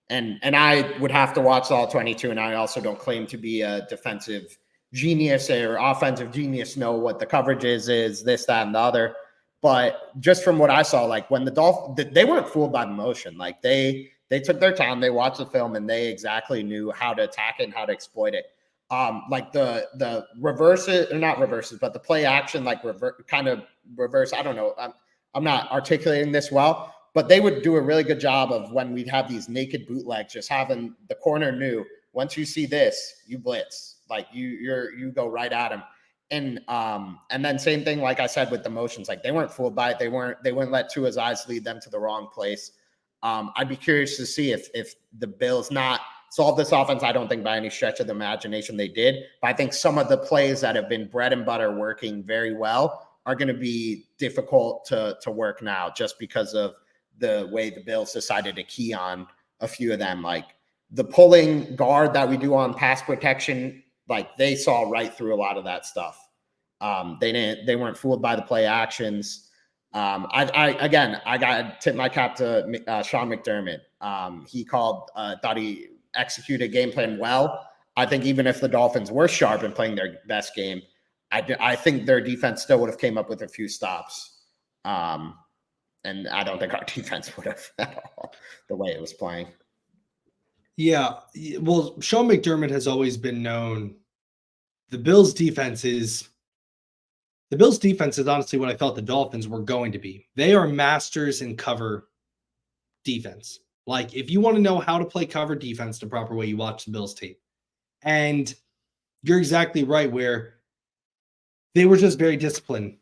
Speaker 1: and I would have to watch all 22, and I also don't claim to be a defensive genius or offensive genius, know what the coverage is this, that, and the other. But just from what I saw, like when the Dolphins, they weren't fooled by the motion. Like they took their time, they watched the film, and they exactly knew how to attack it and how to exploit it. Like the reverses, or not reverses, but the play action, like kind of reverse. I don't know. I'm not articulating this well, but they would do a really good job of when we'd have these naked bootlegs, just having the corner knew once you see this, you blitz, like you go right at him. And then same thing, like I said, with the motions, like they weren't fooled by it. They wouldn't let Tua's eyes lead them to the wrong place. I'd be curious to see if the Bills not solve this offense. I don't think by any stretch of the imagination they did, but I think some of the plays that have been bread and butter working very well are going to be difficult to work now, just because of the way the Bills decided to key on a few of them, like the pulling guard that we do on pass protection. Like they saw right through a lot of that stuff. They weren't fooled by the play actions. I got to tip my cap to Sean McDermott. He thought he executed game plan well. I think even if the Dolphins were sharp and playing their best game, I think their defense still would have came up with a few stops. And I don't think our defense would have at all the way it was playing.
Speaker 2: Yeah. Well, Sean McDermott has always been known. The Bills defense is honestly what I thought the Dolphins were going to be. They are masters in cover defense. Like, if you want to know how to play cover defense the proper way, you watch the Bills tape. And you're exactly right, where they were just very disciplined.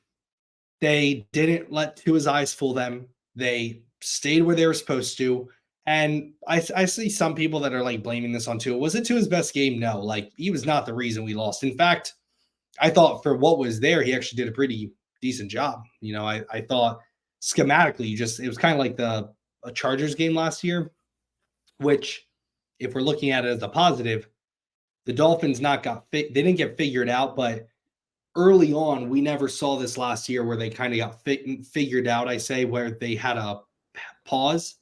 Speaker 2: They didn't let Tua's eyes fool them. They stayed where they were supposed to. And I see some people that are like blaming this on Tua. Was it Tua's best game? No. Like, he was not the reason we lost. In fact, I thought for what was there, he actually did a pretty decent job. You know, I thought schematically, it was kind of like a Chargers game last year, which, if we're looking at it as a positive, the Dolphins they didn't get figured out, but early on, we never saw this last year where they kind of got figured out, where they had a pause.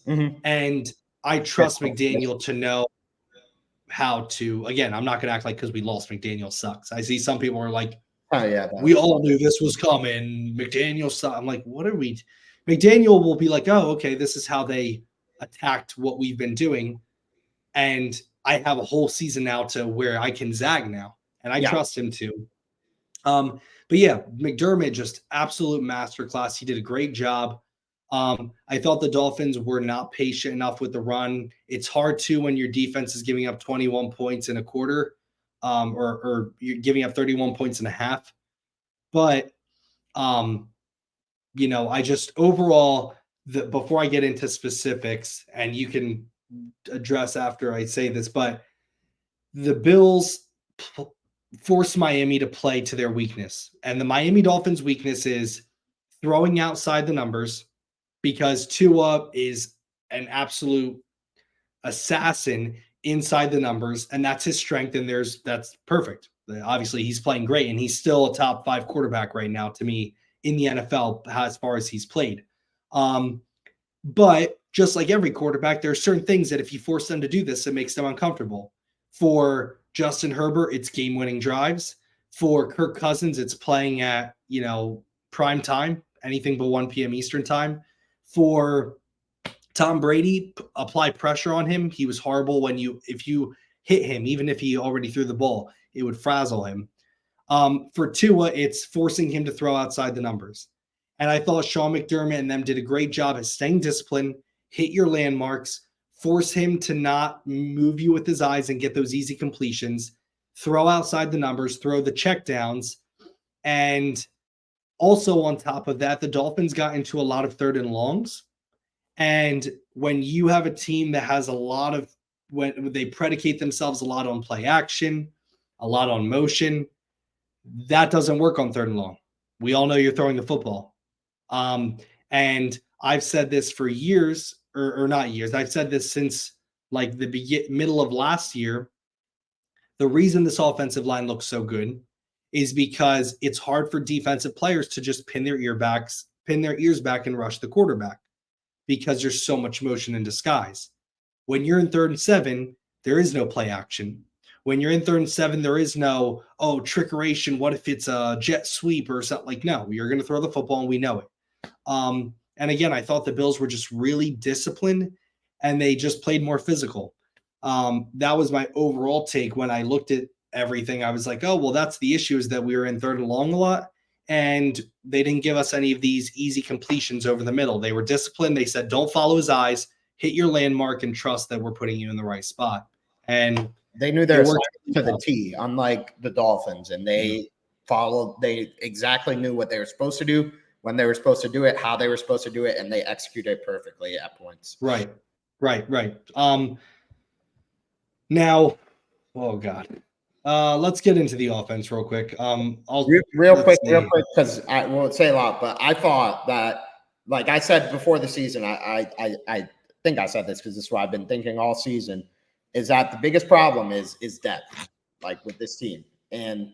Speaker 1: Mm-hmm.
Speaker 2: And I trust McDaniel to know how to, again, I'm not going to act like because we lost, McDaniel sucks. I see some people are like,
Speaker 1: oh, yeah,
Speaker 2: we all knew this was coming. McDaniel sucks. I'm like, what are we? McDaniel will be like, oh, okay, this is how they attacked what we've been doing. And I have a whole season now to where I can zag now. And I trust him to. But yeah, McDermott, just absolute masterclass. He did a great job. I thought the Dolphins were not patient enough with the run. It's hard to when your defense is giving up 21 points in a quarter, or you're giving up 31 points in a half. But, you know, I just overall, before I get into specifics, and you can address after I say this, but the Bills forced Miami to play to their weakness. And the Miami Dolphins' weakness is throwing outside the numbers, because Tua is an absolute assassin inside the numbers, and that's his strength. And that's perfect. Obviously, he's playing great, and he's still a top 5 quarterback right now to me in the NFL as far as he's played. But just like every quarterback, there are certain things that if you force them to do this, it makes them uncomfortable. For Justin Herbert, it's game-winning drives. For Kirk Cousins, it's playing at, prime time, anything but 1 p.m. Eastern time. For Tom Brady, apply pressure on him. He was horrible if you hit him, even if he already threw the ball, it would frazzle him. For Tua, it's forcing him to throw outside the numbers. And I thought Sean McDermott and them did a great job at staying disciplined, hit your landmarks, force him to not move you with his eyes and get those easy completions, throw outside the numbers, throw the checkdowns. And also on top of that, the Dolphins got into a lot of 3rd and longs. And when you have a team that has when they predicate themselves a lot on play action, a lot on motion, that doesn't work on 3rd and long. We all know you're throwing the football. And I've said this for years, or not years. I've said this since like the middle of last year. The reason this offensive line looks so good is because it's hard for defensive players to just pin their ears back and rush the quarterback, because there's so much motion in disguise. When you're in 3rd and 7, there is no play action. When you're in 3rd and 7, there is no, trickeration. What if it's a jet sweep or something? Like, no, you're going to throw the football and we know it. And again, I thought the Bills were just really disciplined and they just played more physical. That was my overall take. When I looked at everything, I was like, oh, well, that's the issue, is that we were in 3rd and long a lot. And they didn't give us any of these easy completions over the middle. They were disciplined. They said, don't follow his eyes, hit your landmark, and trust that we're putting you in the right spot. And
Speaker 1: they knew their assignment to the T, unlike the Dolphins. And they exactly knew what they were supposed to do, when they were supposed to do it, how they were supposed to do it, and they executed it perfectly at points.
Speaker 2: Right. Now, oh God. Let's get into the offense real quick.
Speaker 1: Real quick, because I won't say a lot, but I thought that, like I said before the season, I think I said this because this is what I've been thinking all season, is that the biggest problem is depth, like with this team. And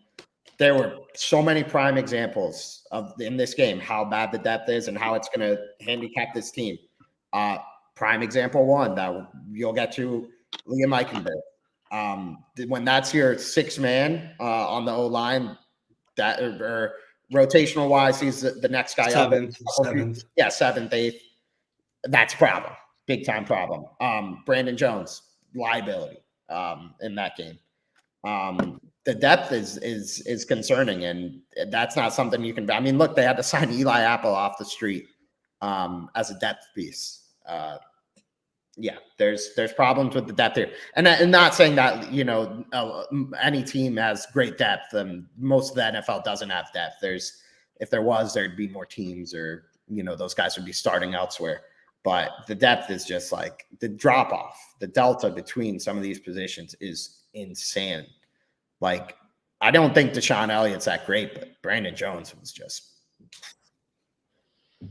Speaker 1: there were so many prime examples in this game how bad the depth is and how it's going to handicap this team. Prime example one that you'll get to, Liam Eichenberg. When that's your sixth man on the O-line, that or rotational wise, he's the next guy
Speaker 2: seventh.
Speaker 1: Yeah, seventh, eighth. That's a problem. Big time problem. Brandon Jones, liability in that game. The depth is concerning, and that's not something you can. I mean, look, they had to sign Eli Apple off the street as a depth piece. Yeah, there's problems with the depth here, and not saying that any team has great depth, and most of the NFL doesn't have depth. If there was, there'd be more teams, or those guys would be starting elsewhere. But the depth is just like the drop off, the delta between some of these positions is insane. Like, I don't think Deshaun Elliott's that great, but Brandon Jones was just.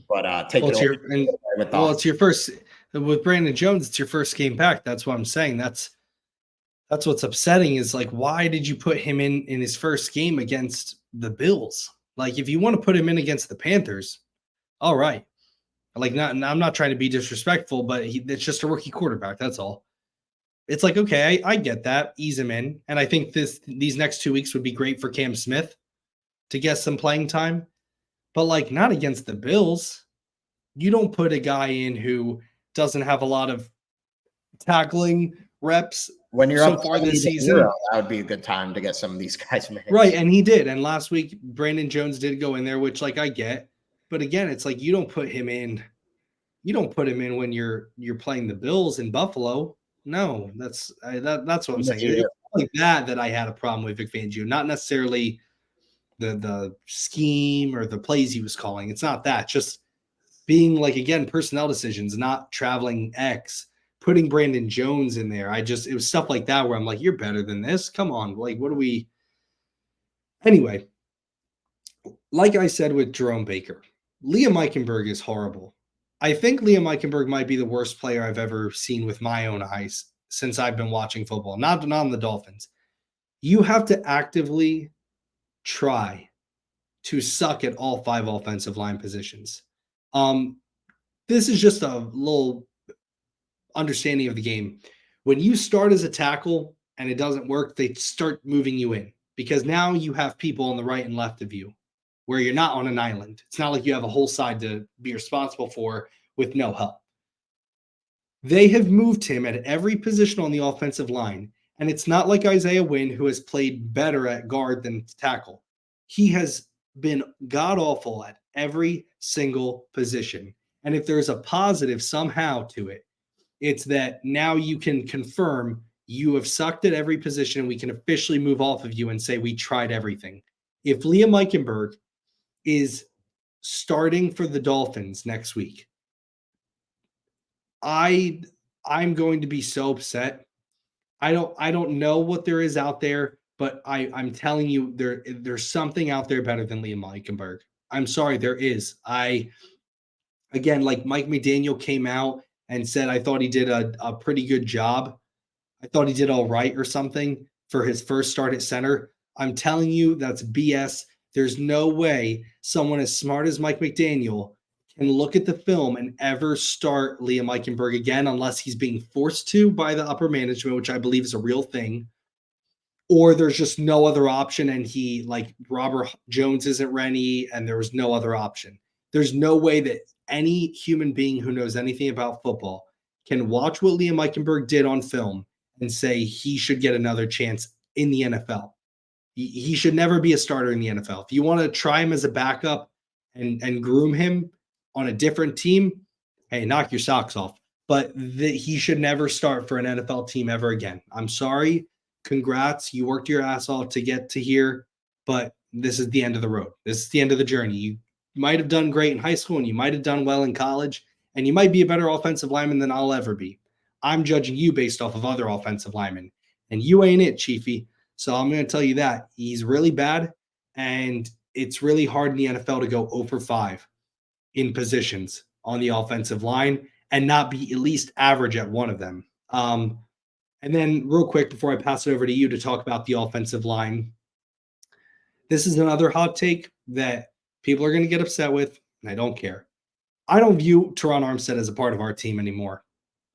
Speaker 1: But
Speaker 2: it's your first with Brandon Jones. It's your first game back. That's what I'm saying. That's what's upsetting is like, why did you put him in his first game against the Bills? Like, if you want to put him in against the Panthers, all right. Like, I'm not trying to be disrespectful, but it's just a rookie quarterback. That's all. It's like, okay, I get that. Ease him in. And I think these next 2 weeks would be great for Cam Smith to get some playing time. But, like, not against the Bills. You don't put a guy in who doesn't have a lot of tackling reps
Speaker 1: when you're
Speaker 2: so
Speaker 1: up
Speaker 2: far this season.
Speaker 1: That would be a good time to get some of these guys minutes.
Speaker 2: Right, and he did. And last week, Brandon Jones did go in there, which, like, I get. But again, it's like you don't put him in. You don't put him in when you're playing the Bills in Buffalo. No, that's what I'm saying. It's like that I had a problem with Vic Fangio, not necessarily the scheme or the plays he was calling. It's not that. Just being like, again, personnel decisions, not traveling X, putting Brandon Jones in there. It was stuff like that where I'm like, you're better than this. Come on, like, what do we? Anyway, like I said with Jerome Baker, Liam Eichenberg is horrible. I think Liam Eichenberg might be the worst player I've ever seen with my own eyes since I've been watching football, not on the Dolphins. You have to actively try to suck at all 5 offensive line positions. This is just a little understanding of the game. When you start as a tackle and it doesn't work, they start moving you in because now you have people on the right and left of you where you're not on an island. It's not like you have a whole side to be responsible for with no help. They have moved him at every position on the offensive line, and it's not like Isaiah Wynn, who has played better at guard than tackle. He has been god-awful at every single position. And if there's a positive somehow to it, it's that now you can confirm you have sucked at every position and we can officially move off of you and say we tried everything. If Liam Eichenberg is starting for the Dolphins next week, I'm going to be so upset. I don't know what there is out there, but I'm telling you there's something out there better than Liam Eichenberg. I'm sorry, there is. Again, like Mike McDaniel came out and said I thought he did a pretty good job. I thought he did all right or something for his first start at center. I'm telling you that's BS. There's no way someone as smart as Mike McDaniel can look at the film and ever start Liam Eichenberg again unless he's being forced to by the upper management, which I believe is a real thing, or there's just no other option and he, like Robert Jones isn't ready and there was no other option. There's no way that any human being who knows anything about football can watch what Liam Eichenberg did on film and say he should get another chance in the NFL. He should never be a starter in the NFL. If you want to try him as a backup and groom him on a different team, hey, knock your socks off. But he should never start for an NFL team ever again. I'm sorry. Congrats. You worked your ass off to get to here, but this is the end of the road. This is the end of the journey. You might have done great in high school and you might have done well in college, and you might be a better offensive lineman than I'll ever be. I'm judging you based off of other offensive linemen, and you ain't it, Chiefy. So I'm going to tell you that he's really bad, and it's really hard in the NFL to go 0 for 5 in positions on the offensive line and not be at least average at one of them. And then real quick, before I pass it over to you to talk about the offensive line, This is another hot take that people are going to get upset with, and I don't care. I don't view Teron Armstead as a part of our team anymore.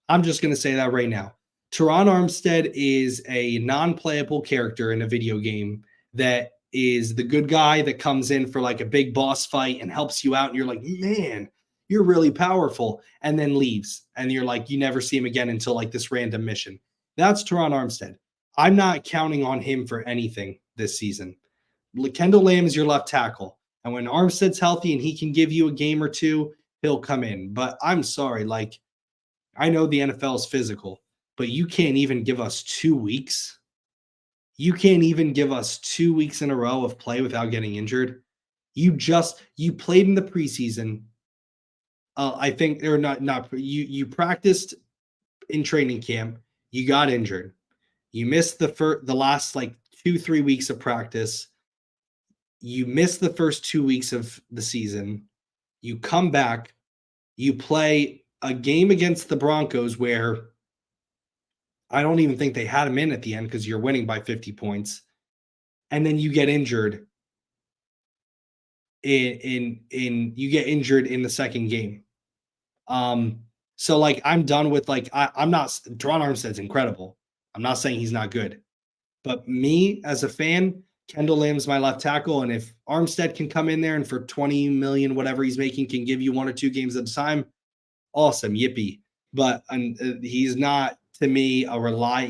Speaker 2: I'm just going to say that right now. Teron Armstead is a non-playable character in a video game that is the good guy that comes in for like a big boss fight and helps you out. And you're like, man, you're really powerful. And then leaves. And you're like, you never see him again until like this random mission. That's Teron Armstead. I'm not counting on him for anything this season. Kendall Lamb is your left tackle. And when Armstead's healthy and he can give you a game or two, he'll come in. But I'm sorry, like, I know the NFL is physical, but you can't even give us 2 weeks. You can't even give us 2 weeks in a row of play without getting injured. You played in the preseason. I think or not you practiced in training camp. You got injured. You missed the last like 2-3 weeks of practice. You missed the first 2 weeks of the season. You come back. You play a game against the Broncos where I don't even think they had him in at the end because you're winning by 50 points. And then you get injured in the second game. So like I'm done with like I'm not Teron Armstead's incredible. I'm not saying he's not good. But me as a fan, Kendall Lamb's my left tackle. And if Armstead can come in there and for 20 million, whatever he's making, can give you 1 or 2 games at a time, awesome, yippee. But he's not to me a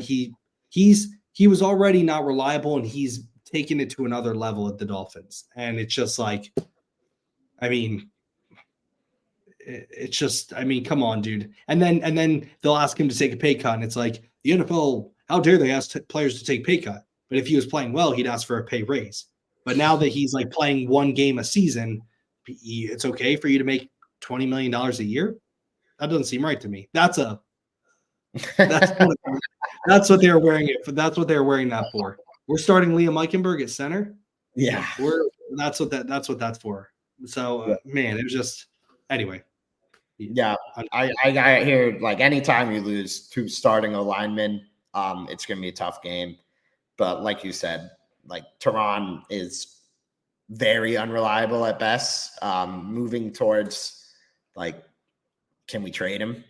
Speaker 2: he was already not reliable, and he's taken it to another level at the Dolphins. And it's just like, I mean, come on, dude. And then they'll ask him to take a pay cut, and it's like the NFL, how dare they ask players to take pay cut? But if he was playing well, he'd ask for a pay raise. But now that he's like playing 1 game a season, it's okay for you to make $20 million a year. That doesn't seem right to me. That's what they're wearing it for. That's what they're wearing that for. We're starting Liam Eichenberg at center.
Speaker 1: Yeah,
Speaker 2: that's what that's for. So man, it was just anyway.
Speaker 1: Yeah, I hear like anytime you lose 2 starting linemen, it's gonna be a tough game. But like you said, like Teron is very unreliable at best. Moving towards like, can we trade him?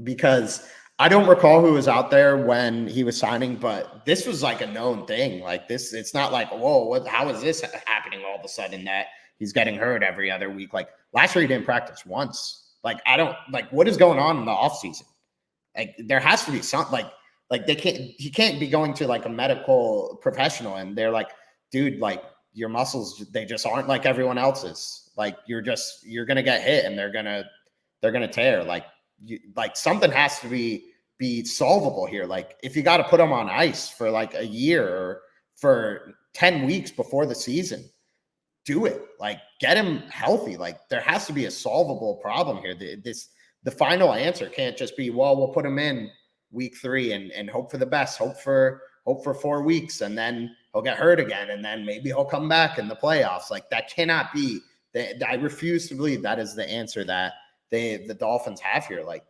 Speaker 1: Because I don't recall who was out there when he was signing, but this was like a known thing. Like this, it's not like, whoa, how is this happening all of a sudden that he's getting hurt every other week? Like last year he didn't practice once. Like I don't like what is going on in the offseason. Like there has to be something like he can't be going to like a medical professional and they're like, dude, like your muscles, they just aren't like everyone else's. Like you're gonna get hit and they're gonna tear. Like something has to be solvable here. Like if you got to put them on ice for like a year or for 10 weeks before the season, do it. Like get him healthy. Like there has to be a solvable problem here. The final answer can't just be, well, we'll put him in week 3 and hope for the best, hope for 4 weeks, and then he'll get hurt again, and then maybe he'll come back in the playoffs. Like that cannot be. I refuse to believe that is the answer that the Dolphins have here. Like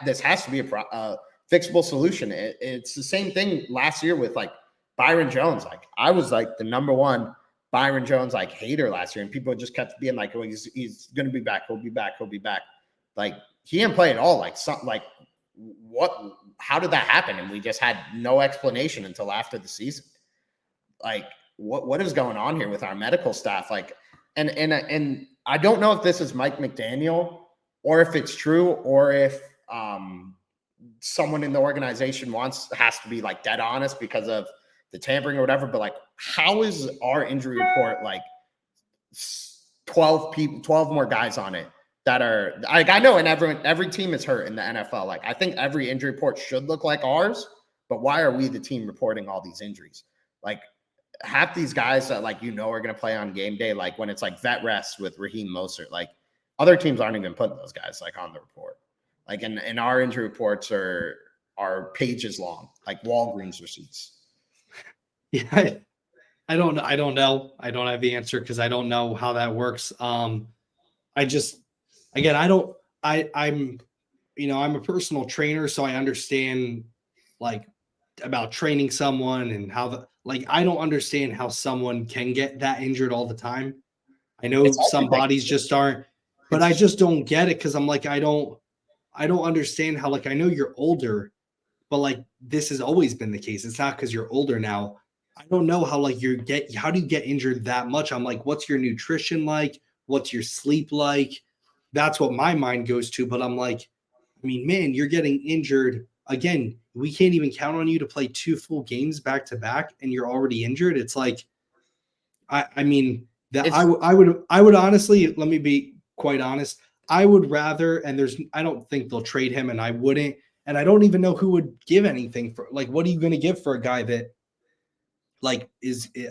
Speaker 1: this has to be a fixable solution. It's the same thing last year with like Byron Jones. Like I was like the number 1 Byron Jones like hater last year, and people just kept being like, "Oh, he's going to be back. He'll be back. He'll be back." Like he didn't play at all. Like something like what? How did that happen? And we just had no explanation until after the season. Like what is going on here with our medical staff? Like and I don't know if this is Mike McDaniel or if it's true or if someone in the organization has to be like dead honest because of the tampering or whatever. But like, how is our injury report like 12 more guys on it that are like, I know, and every team is hurt in the NFL. Like, I think every injury report should look like ours, but why are we the team reporting all these injuries? Like, half these guys that like are going to play on game day, like when it's like vet rest with Raheem Mostert, like other teams aren't even putting those guys like on the report. Like, and our injury reports are pages long, like Walgreens receipts.
Speaker 2: Yeah, I don't know. I don't have the answer because I don't know how that works. I just, again, I'm a personal trainer, so I understand like about training someone and how I don't understand how someone can get that injured all the time. I know
Speaker 1: It's
Speaker 2: some
Speaker 1: actually like
Speaker 2: bodies just aren't, but I
Speaker 1: it's
Speaker 2: just don't get it because I'm like, I don't understand how, I know you're older, but this has always been the case. It's not because you're older now. I don't know how how do you get injured that much? I'm like, what's your nutrition like? What's your sleep like? That's what my mind goes to. But I'm like, I mean, man, you're getting injured again. We can't even count on you to play 2 full games back to back, and you're already injured. It's like, I mean, that
Speaker 1: it's
Speaker 2: I would honestly, let me be quite honest. I would rather, and I don't think they'll trade him, and I wouldn't, and I don't even know who would give anything for, what are you going to give for a guy that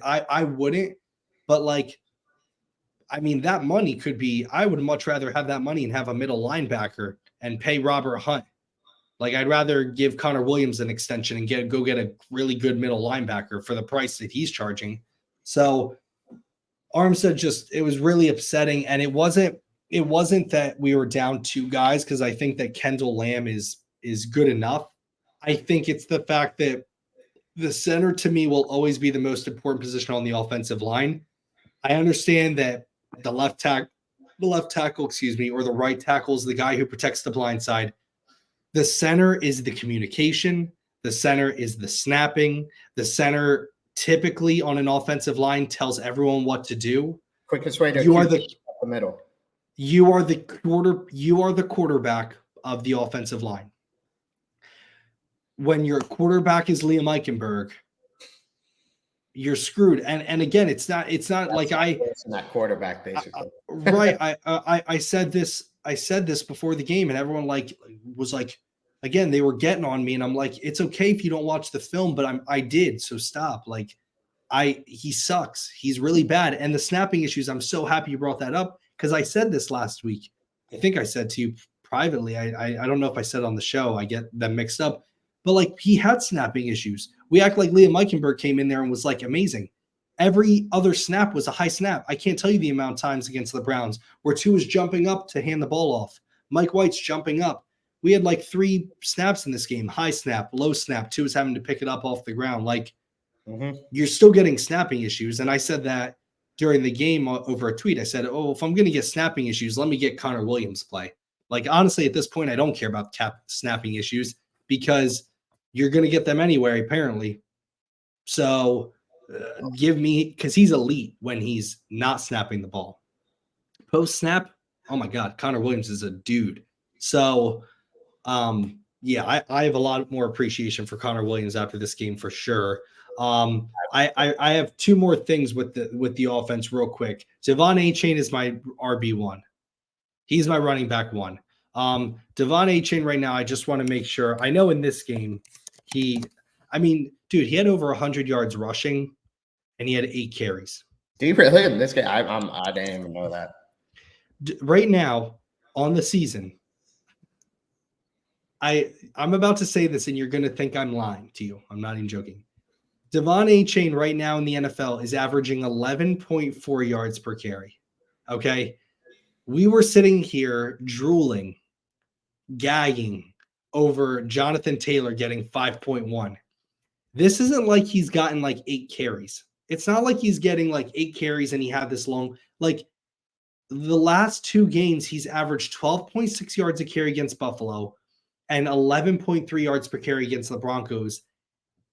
Speaker 2: I wouldn't, but I mean, that money could be, I would much rather have that money and have a middle linebacker and pay Robert Hunt. I'd rather give Connor Williams an extension and go get a really good middle linebacker for the price that he's charging. So Armstead it was really upsetting. And it wasn't that we were down 2 guys, because I think that Kendall Lamb is good enough. I think it's the fact that the center to me will always be the most important position on the offensive line. I understand that the left tackle, or the right tackle is the guy who protects the blind side. The center is the communication. The center is the snapping. The center typically on an offensive line tells everyone what to do.
Speaker 1: quickest way to
Speaker 2: You are
Speaker 1: accuse the middle.
Speaker 2: You are the quarterback of the offensive line. When your quarterback is Liam Eichenberg, you're screwed. And again, it's not
Speaker 1: That's that quarterback basically.
Speaker 2: Right. I said this before the game, and everyone was like, again, they were getting on me, and I'm like, it's okay if you don't watch the film, but I did, so stop. He sucks. He's really bad. And the snapping issues, I'm so happy you brought that up, because I said this last week. I think I said to you privately. I don't know if I said on the show. I get them mixed up. But he had snapping issues. We act like Liam Eichenberg came in there and was amazing. Every other snap was a high snap. I can't tell you the amount of times against the Browns where Tua was jumping up to hand the ball off. Mike White's jumping up. We had 3 snaps in this game: high snap, low snap. Tua's having to pick it up off the ground. You're still getting snapping issues. And I said that during the game over a tweet. I said, oh, if I'm going to get snapping issues, let me get Connor Williams play. Honestly, at this point, I don't care about snapping issues, because you're going to get them anyway, apparently. So give me, because he's elite when he's not snapping the ball. Post snap, oh my God, Connor Williams is a dude. So yeah, I have a lot more appreciation for Connor Williams after this game for sure. I have 2 more things with the offense real quick. Devon Achane is my RB1. He's my running back 1. Devon Achane right now, I just want to make sure. I know in this game, he had over 100 yards rushing, and he had 8 carries.
Speaker 1: Do you really in this game? I didn't even know that.
Speaker 2: Right now on the season, I'm about to say this, and you're going to think I'm lying to you. I'm not even joking. Devon Achane right now in the NFL is averaging 11.4 yards per carry. Okay. We were sitting here drooling, gagging over Jonathan Taylor getting 5.1. This isn't like he's gotten 8 carries. It's not like he's getting 8 carries and he had this long. The last 2 games, he's averaged 12.6 yards a carry against Buffalo and 11.3 yards per carry against the Broncos.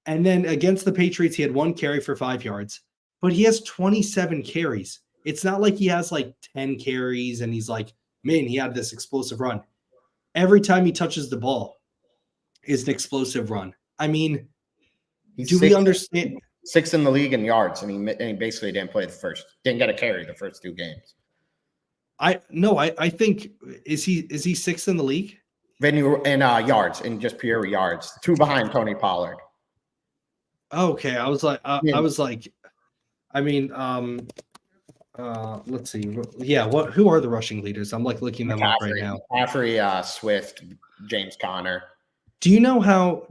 Speaker 2: And then against the Patriots, he had 1 carry for 5 yards, but he has 27 carries. It's not like he has 10 carries and he's man, he had this explosive run. Every time he touches the ball is an explosive run. I mean, we understand?
Speaker 1: 6th in the league in yards, and he basically didn't get a carry the first 2 games.
Speaker 2: I think is he 6th in the league?
Speaker 1: In yards, in just pure yards, 2 behind Tony Pollard.
Speaker 2: Okay, I was let's see. Yeah, who are the rushing leaders? I'm looking them up right now.
Speaker 1: McCaffrey, Swift, James Conner.
Speaker 2: Do you know how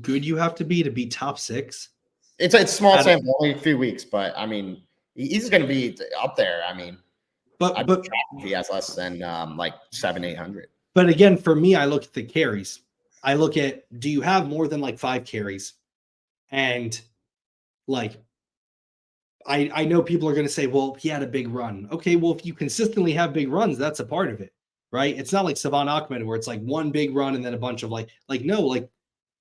Speaker 2: good you have to be top 6?
Speaker 1: It's small sample, only a few weeks, but I mean, he's going to be up there. I mean, he has less than 700-800.
Speaker 2: But again, for me, I look at the carries. I look at, do you have more than like 5 carries? And like, I know people are going to say, well, he had a big run. Okay, well, if you consistently have big runs, that's a part of it, right? It's not like Savon Ahmed where it's like one big run and then a bunch of like no, like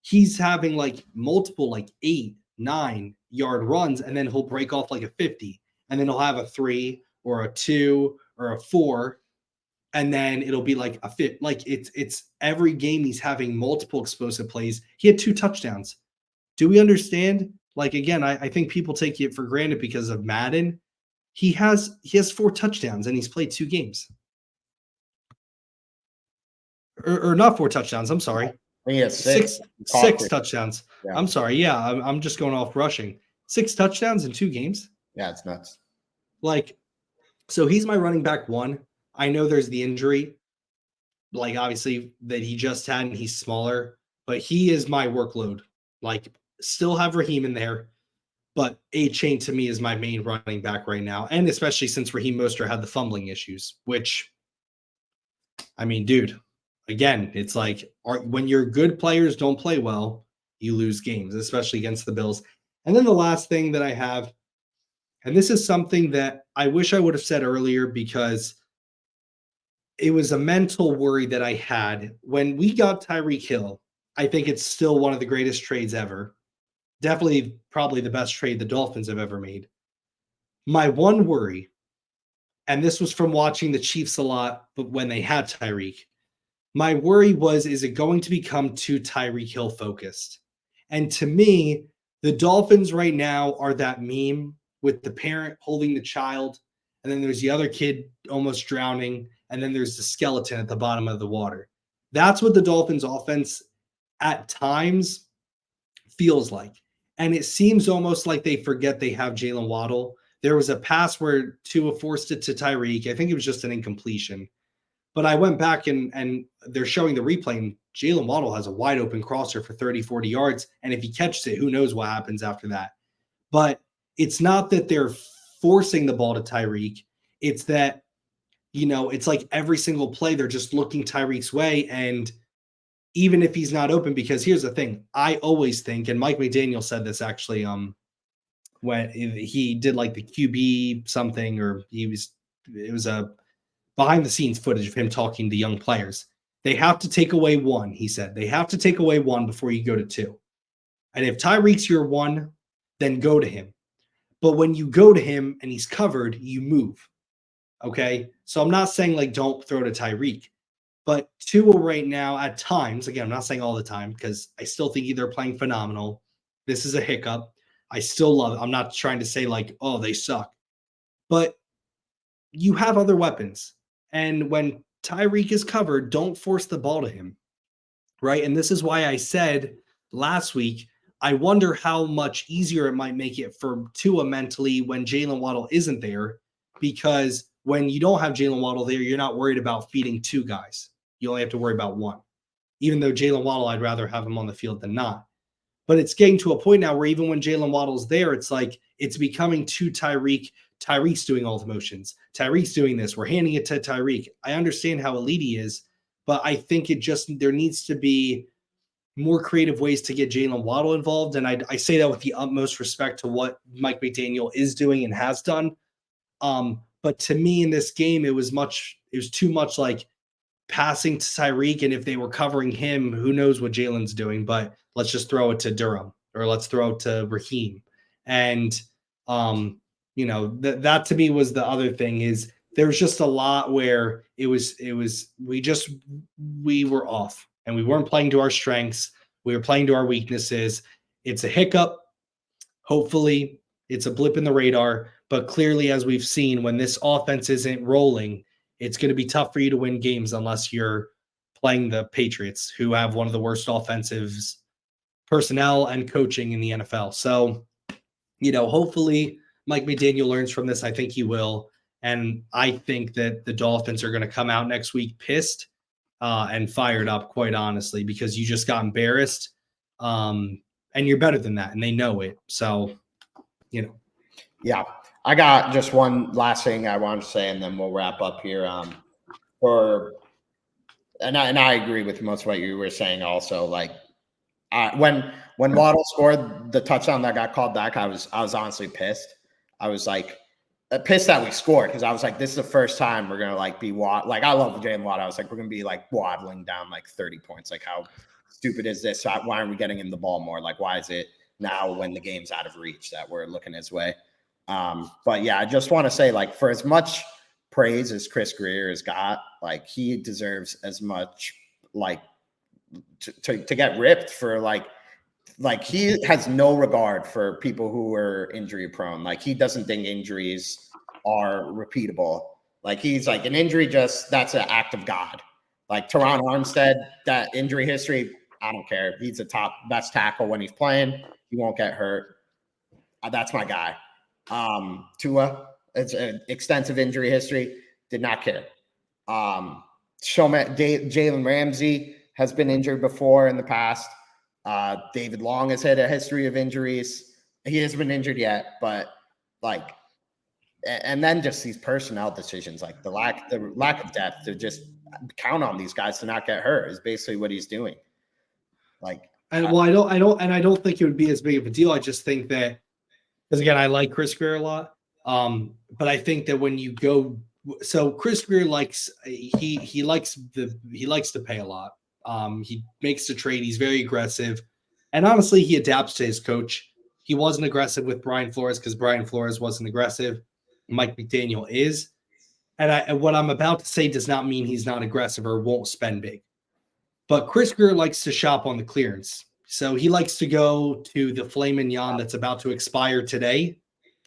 Speaker 2: he's having like multiple like 8, 9-yard runs, and then he'll break off like a 50, and then he'll have a 3 or a 2 or a 4, and then it'll be like a fit. Like it's every game he's having multiple explosive plays. He had 2 touchdowns. Do we understand? Like again, I think people take it for granted because of Madden. He has 4 touchdowns and he's played 2 games. Or not 4 touchdowns. I'm sorry.
Speaker 1: He has
Speaker 2: 6 touchdowns.
Speaker 1: Yeah.
Speaker 2: I'm sorry. Yeah, I'm just going off rushing. 6 touchdowns in 2 games.
Speaker 1: Yeah, it's nuts.
Speaker 2: Like, so he's my running back 1. I know there's the injury, like obviously that he just had, and he's smaller, but he is my workload. Like, still have Raheem in there, but A-Chain to me is my main running back right now, and especially since Raheem Mostert had the fumbling issues, which, I mean, dude, again, it's like when your good players don't play well, you lose games, especially against the Bills. And then the last thing that I have, and this is something that I wish I would have said earlier because it was a mental worry that I had when we got Tyreek Hill. I think it's still one of the greatest trades ever. Definitely, probably the best trade the Dolphins have ever made. My one worry, and this was from watching the Chiefs a lot, but when they had Tyreek, my worry was, is it going to become too Tyreek Hill focused? And to me, the Dolphins right now are that meme with the parent holding the child, and then there's the other kid almost drowning, and then there's the skeleton at the bottom of the water. That's what the Dolphins offense at times feels like. And it seems almost like they forget they have Jalen Waddle. There was a pass where Tua forced it to Tyreek. I think it was just an incompletion. But I went back and they're showing the replay, and Jalen Waddle has a wide open crosser for 30, 40 yards. And if he catches it, who knows what happens after that. But it's not that they're forcing the ball to Tyreek. It's that, you know, it's like every single play, they're just looking Tyreek's way. And even if he's not open, because here's the thing, I always think, and Mike McDaniel said this actually, when he did like the QB something, or it was a behind the scenes footage of him talking to young players. They have to take away 1, he said. They have to take away 1 before you go to 2. And if Tyreek's your 1, then go to him. But when you go to him and he's covered, you move. Okay? So I'm not saying like don't throw to Tyreek. But Tua right now at times, again, I'm not saying all the time because I still think they're playing phenomenal. This is a hiccup. I still love it. I'm not trying to say like, oh, they suck. But you have other weapons. And when Tyreek is covered, don't force the ball to him, right? And this is why I said last week, I wonder how much easier it might make it for Tua mentally when Jalen Waddle isn't there, because when you don't have Jalen Waddle there, you're not worried about feeding 2 guys. You only have to worry about 1. Even though Jalen Waddle, I'd rather have him on the field than not. But it's getting to a point now where even when Jalen Waddle's there, it's like it's becoming too Tyreek. Tyreek's doing all the motions. Tyreek's doing this. We're handing it to Tyreek. I understand how elite he is, but I think there needs to be more creative ways to get Jalen Waddle involved. And I say that with the utmost respect to what Mike McDaniel is doing and has done. But to me in this game, it was too much like passing to Tyreek. And if they were covering him, who knows what Jalen's doing, but let's just throw it to Durham, or let's throw it to Raheem. And, you know, that to me was the other thing, is there was just a lot where we were off and we weren't playing to our strengths. We were playing to our weaknesses. It's a hiccup. Hopefully it's a blip in the radar, but clearly, as we've seen, when this offense isn't rolling, it's going to be tough for you to win games unless you're playing the Patriots, who have one of the worst offensives personnel and coaching in the NFL. So, you know, hopefully Mike McDaniel learns from this. I think he will. And I think that the Dolphins are going to come out next week pissed and fired up, quite honestly, because you just got embarrassed. And you're better than that, and they know it. So, you know.
Speaker 1: Yeah. I got just one last thing I wanted to say, and then we'll wrap up here. and I agree with most of what you were saying. Also, like when Waddle scored the touchdown that got called back, I was honestly pissed. I was like pissed that we scored because I was like, this is the first time we're gonna like be like I love Jalen Watt. I was like, we're gonna be like waddling down like 30 points. Like, how stupid is this? Why aren't we getting him the ball more? Like, why is it now when the game's out of reach that we're looking his way? But yeah, I just want to say, like, for as much praise as Chris Greer has got, like, he deserves as much, like, to get ripped for like he has no regard for people who are injury prone. Like, he doesn't think injuries are repeatable. Like, he's like, an injury, that's an act of God. Like Teron Armstead, that injury history, I don't care. He's the best tackle when he's playing. He won't get hurt. That's my guy. Tua, it's an extensive injury history. Did not care. Jalen Ramsey has been injured before in the past. David Long has had a history of injuries. He hasn't been injured yet, but like, and then just these personnel decisions, like the lack of depth to just count on these guys to not get hurt is basically what he's doing. Like,
Speaker 2: and well, I don't think it would be as big of a deal. I just think that, because again, I like Chris Greer a lot. But I think that when you go, so Chris Greer likes he likes to pay a lot. He makes the trade. He's very aggressive, and honestly, he adapts to his coach. He wasn't aggressive with Brian Flores because Brian Flores wasn't aggressive. Mike McDaniel is, and what I'm about to say does not mean he's not aggressive or won't spend big. But Chris Greer likes to shop on the clearance. So he likes to go to the filet mignon that's about to expire today.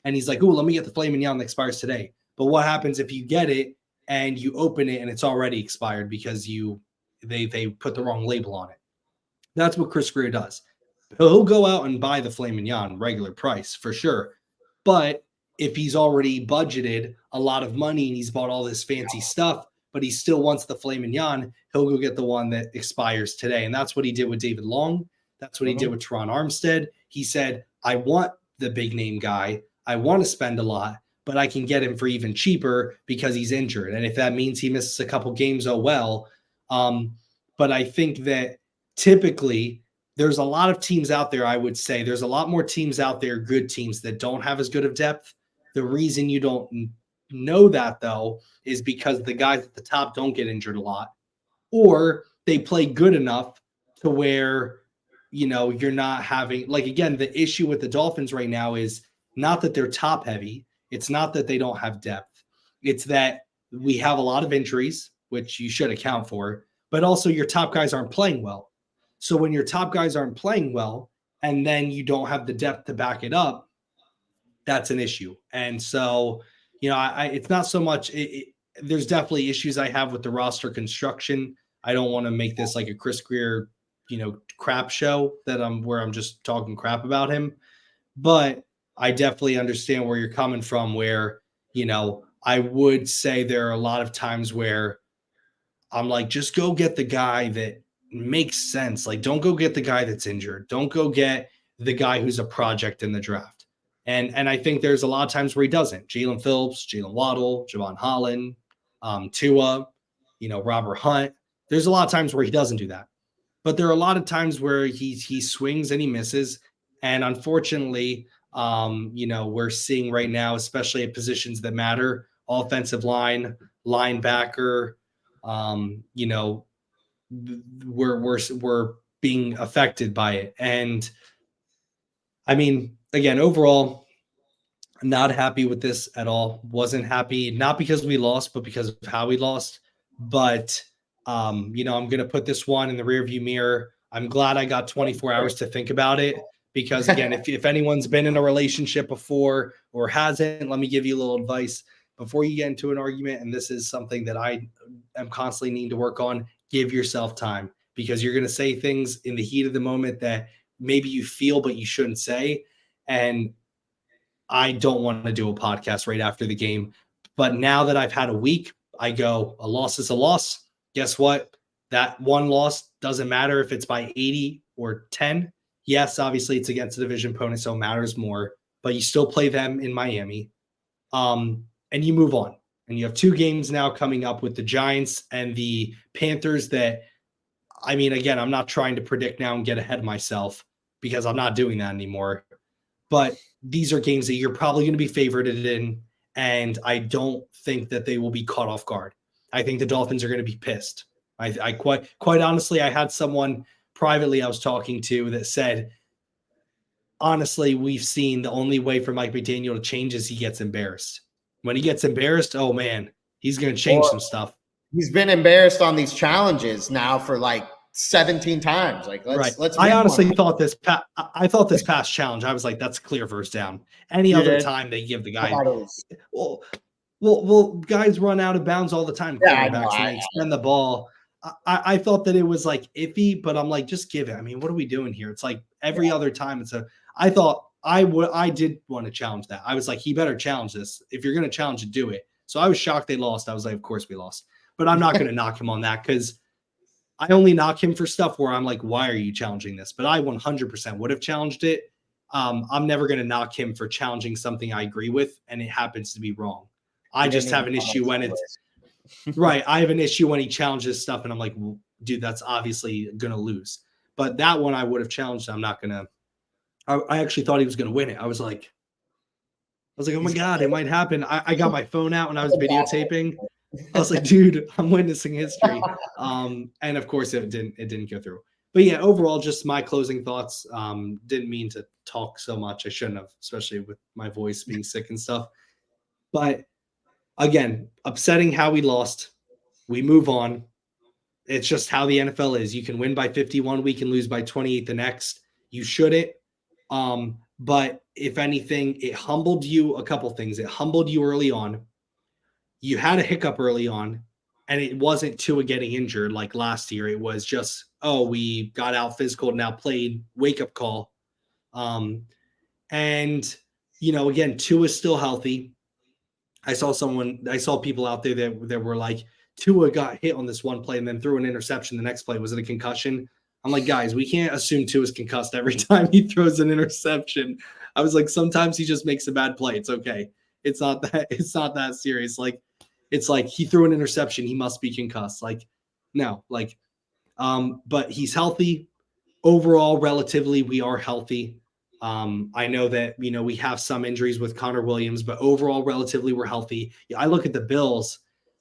Speaker 2: And he's like, oh, let me get the filet mignon that expires today. But what happens if you get it and you open it and it's already expired because they put the wrong label on it? That's what Chris Greer does. He'll go out and buy the filet mignon regular price for sure. But if he's already budgeted a lot of money and he's bought all this fancy stuff, but he still wants the filet mignon, he'll go get the one that expires today. And that's what he did with David Long. That's what he did with Teron Armstead. He said, I want the big name guy. I want to spend a lot, but I can get him for even cheaper because he's injured. And if that means he misses a couple games, oh well. But I think that typically there's a lot of teams out there, I would say. There's a lot more teams out there, good teams, that don't have as good of depth. The reason you don't know that, though, is because the guys at the top don't get injured a lot, or they play good enough to where, you're not having, like, again, the issue with the Dolphins right now is not that they're top heavy. It's not that they don't have depth. It's that we have a lot of injuries, which you should account for, but also your top guys aren't playing well. So when your top guys aren't playing well, and then you don't have the depth to back it up, that's an issue. And so, it's not so much, there's definitely issues I have with the roster construction. I don't want to make this like a Chris Greer, crap show where I'm just talking crap about him. But I definitely understand where you're coming from, where, I would say there are a lot of times where I'm like, just go get the guy that makes sense. Like, don't go get the guy that's injured. Don't go get the guy who's a project in the draft. And I think there's a lot of times where he doesn't. Jalen Phillips, Jalen Waddle, Javon Holland, Tua, Robert Hunt. There's a lot of times where he doesn't do that. But there are a lot of times where he swings and he misses. And unfortunately, we're seeing right now, especially at positions that matter, offensive line, linebacker, we're being affected by it. And I mean, again, overall, I'm not happy with this at all. Wasn't happy, not because we lost, but because of how we lost. But, I'm going to put this one in the rearview mirror. I'm glad I got 24 hours to think about it. Because again, if anyone's been in a relationship before or hasn't, let me give you a little advice. Before you get into an argument, and this is something that I am constantly needing to work on, give yourself time, because you're going to say things in the heat of the moment that maybe you feel, but you shouldn't say. And I don't want to do a podcast right after the game. But now that I've had a week, I go, a loss is a loss. Guess what? That one loss doesn't matter if it's by 80 or 10. Yes, obviously it's against a division opponent, so it matters more, but you still play them in Miami. And you move on. And you have 2 games now coming up with the Giants and the Panthers that, I mean, again, I'm not trying to predict now and get ahead of myself because I'm not doing that anymore. But these are games that you're probably going to be favorited in, and I don't think that they will be caught off guard. I think the Dolphins are going to be pissed. I quite honestly, I had someone privately I was talking to that said, honestly, we've seen the only way for Mike McDaniel to change is he gets embarrassed. When he gets embarrassed, oh man, he's going to change some stuff.
Speaker 1: He's been embarrassed on these challenges now for like 17 times. Like let's.
Speaker 2: I honestly thought this. I thought this past challenge, I was like, that's clear first down. Any other time they give the guy. Well, guys run out of bounds all the time. Quarterbacks and they extend the ball. I thought that it was like iffy, but I'm like, just give it. I mean, what are we doing here? It's like every other time. I thought I did want to challenge that. I was like, he better challenge this. If you're going to challenge it, do it. So I was shocked they lost. I was like, of course we lost. But I'm not going to knock him on that because I only knock him for stuff where I'm like, why are you challenging this? But I 100% would have challenged it. I'm never going to knock him for challenging something I agree with, and it happens to be wrong. I just have an issue when it's right. I have an issue when he challenges stuff, and I'm like, well, dude, that's obviously going to lose. But that one I would have challenged. I'm not going to. I actually thought he was going to win it. I was like, oh my God, it might happen. I got my phone out and I was videotaping. I was like, dude, I'm witnessing history. And of course it didn't go through. But yeah, overall, just my closing thoughts. Didn't mean to talk so much. I shouldn't have, especially with my voice being sick and stuff. But again, upsetting how we lost. We move on. It's just how the NFL is. You can win by 51 week and lose by 28 the next. You shouldn't. But if anything, it humbled you a couple things. It humbled you early on. You had a hiccup early on, and it wasn't Tua getting injured like last year. It was just, we got out physical and now played, wake-up call. And, again, Tua is still healthy. I saw people out there that were like, Tua got hit on this one play and then threw an interception. The next play, was it a concussion? I'm like, guys, we can't assume Tua's concussed every time he throws an interception. I was like, sometimes he just makes a bad play. It's okay. It's not that serious. Like, it's like he threw an interception. He must be concussed. Like, no, like, but he's healthy. Overall, relatively, we are healthy. I know that, we have some injuries with Connor Williams, but overall, relatively, we're healthy. I look at the Bills.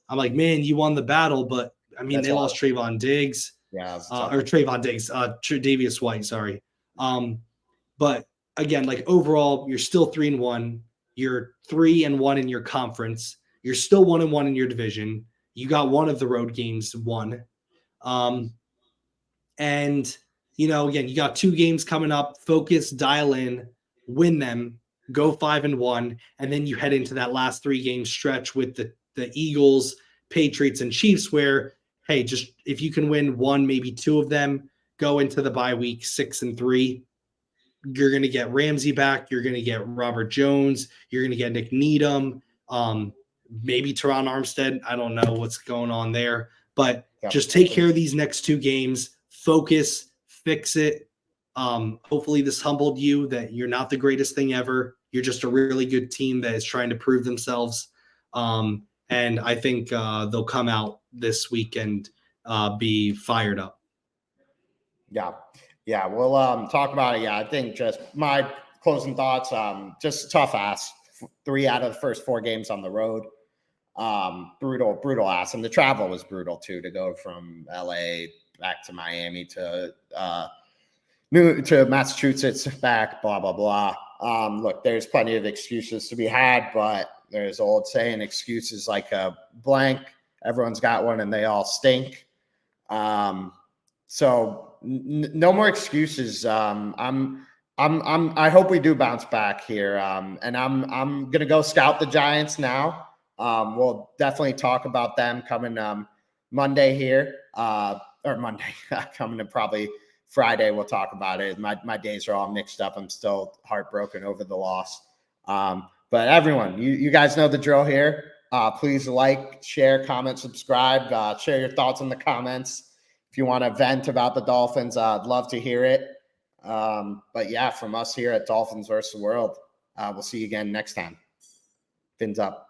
Speaker 2: I'm like, man, you won the battle, but I mean, they lost Trayvon Diggs.
Speaker 1: Yeah,
Speaker 2: or Trayvon Diggs, Tre'Davious White, sorry. But again, like overall, you're still 3-1. You're 3-1 in your conference. You're still 1-1 in your division. You got one of the road games won. And again, you got 2 games coming up. Focus, dial in, win them, go 5-1, and then you head into that last 3 game stretch with the Eagles, Patriots, and Chiefs, where, hey, just if you can win 1, maybe 2 of them, go into the bye week 6-3. You're going to get Ramsey back. You're going to get Robert Jones. You're going to get Nick Needham. Maybe Teron Armstead. I don't know what's going on there. But just take care of these next 2 games. Focus. Fix it. Hopefully this humbled you that you're not the greatest thing ever. You're just a really good team that is trying to prove themselves. And I think they'll come out this week and be fired up.
Speaker 1: Yeah. We'll talk about it. Yeah, I think just my closing thoughts. Just tough ass. 3 out of the first 4 games on the road. Brutal ass, and the travel was brutal too. To go from LA back to Miami to Massachusetts back. Blah blah blah. Look, there's plenty of excuses to be had, but there's old saying, excuses like a blank. Everyone's got one and they all stink. So no more excuses. I hope we do bounce back here. And I'm going to go scout the Giants now. We'll definitely talk about them coming Monday here, or Monday coming to probably Friday. We'll talk about it. My days are all mixed up. I'm still heartbroken over the loss. But everyone, you guys know the drill here. Please like, share, comment, subscribe, share your thoughts in the comments. If you want to vent about the Dolphins, I'd love to hear it. But yeah, from us here at Dolphins versus the World, we'll see you again next time. Fins up.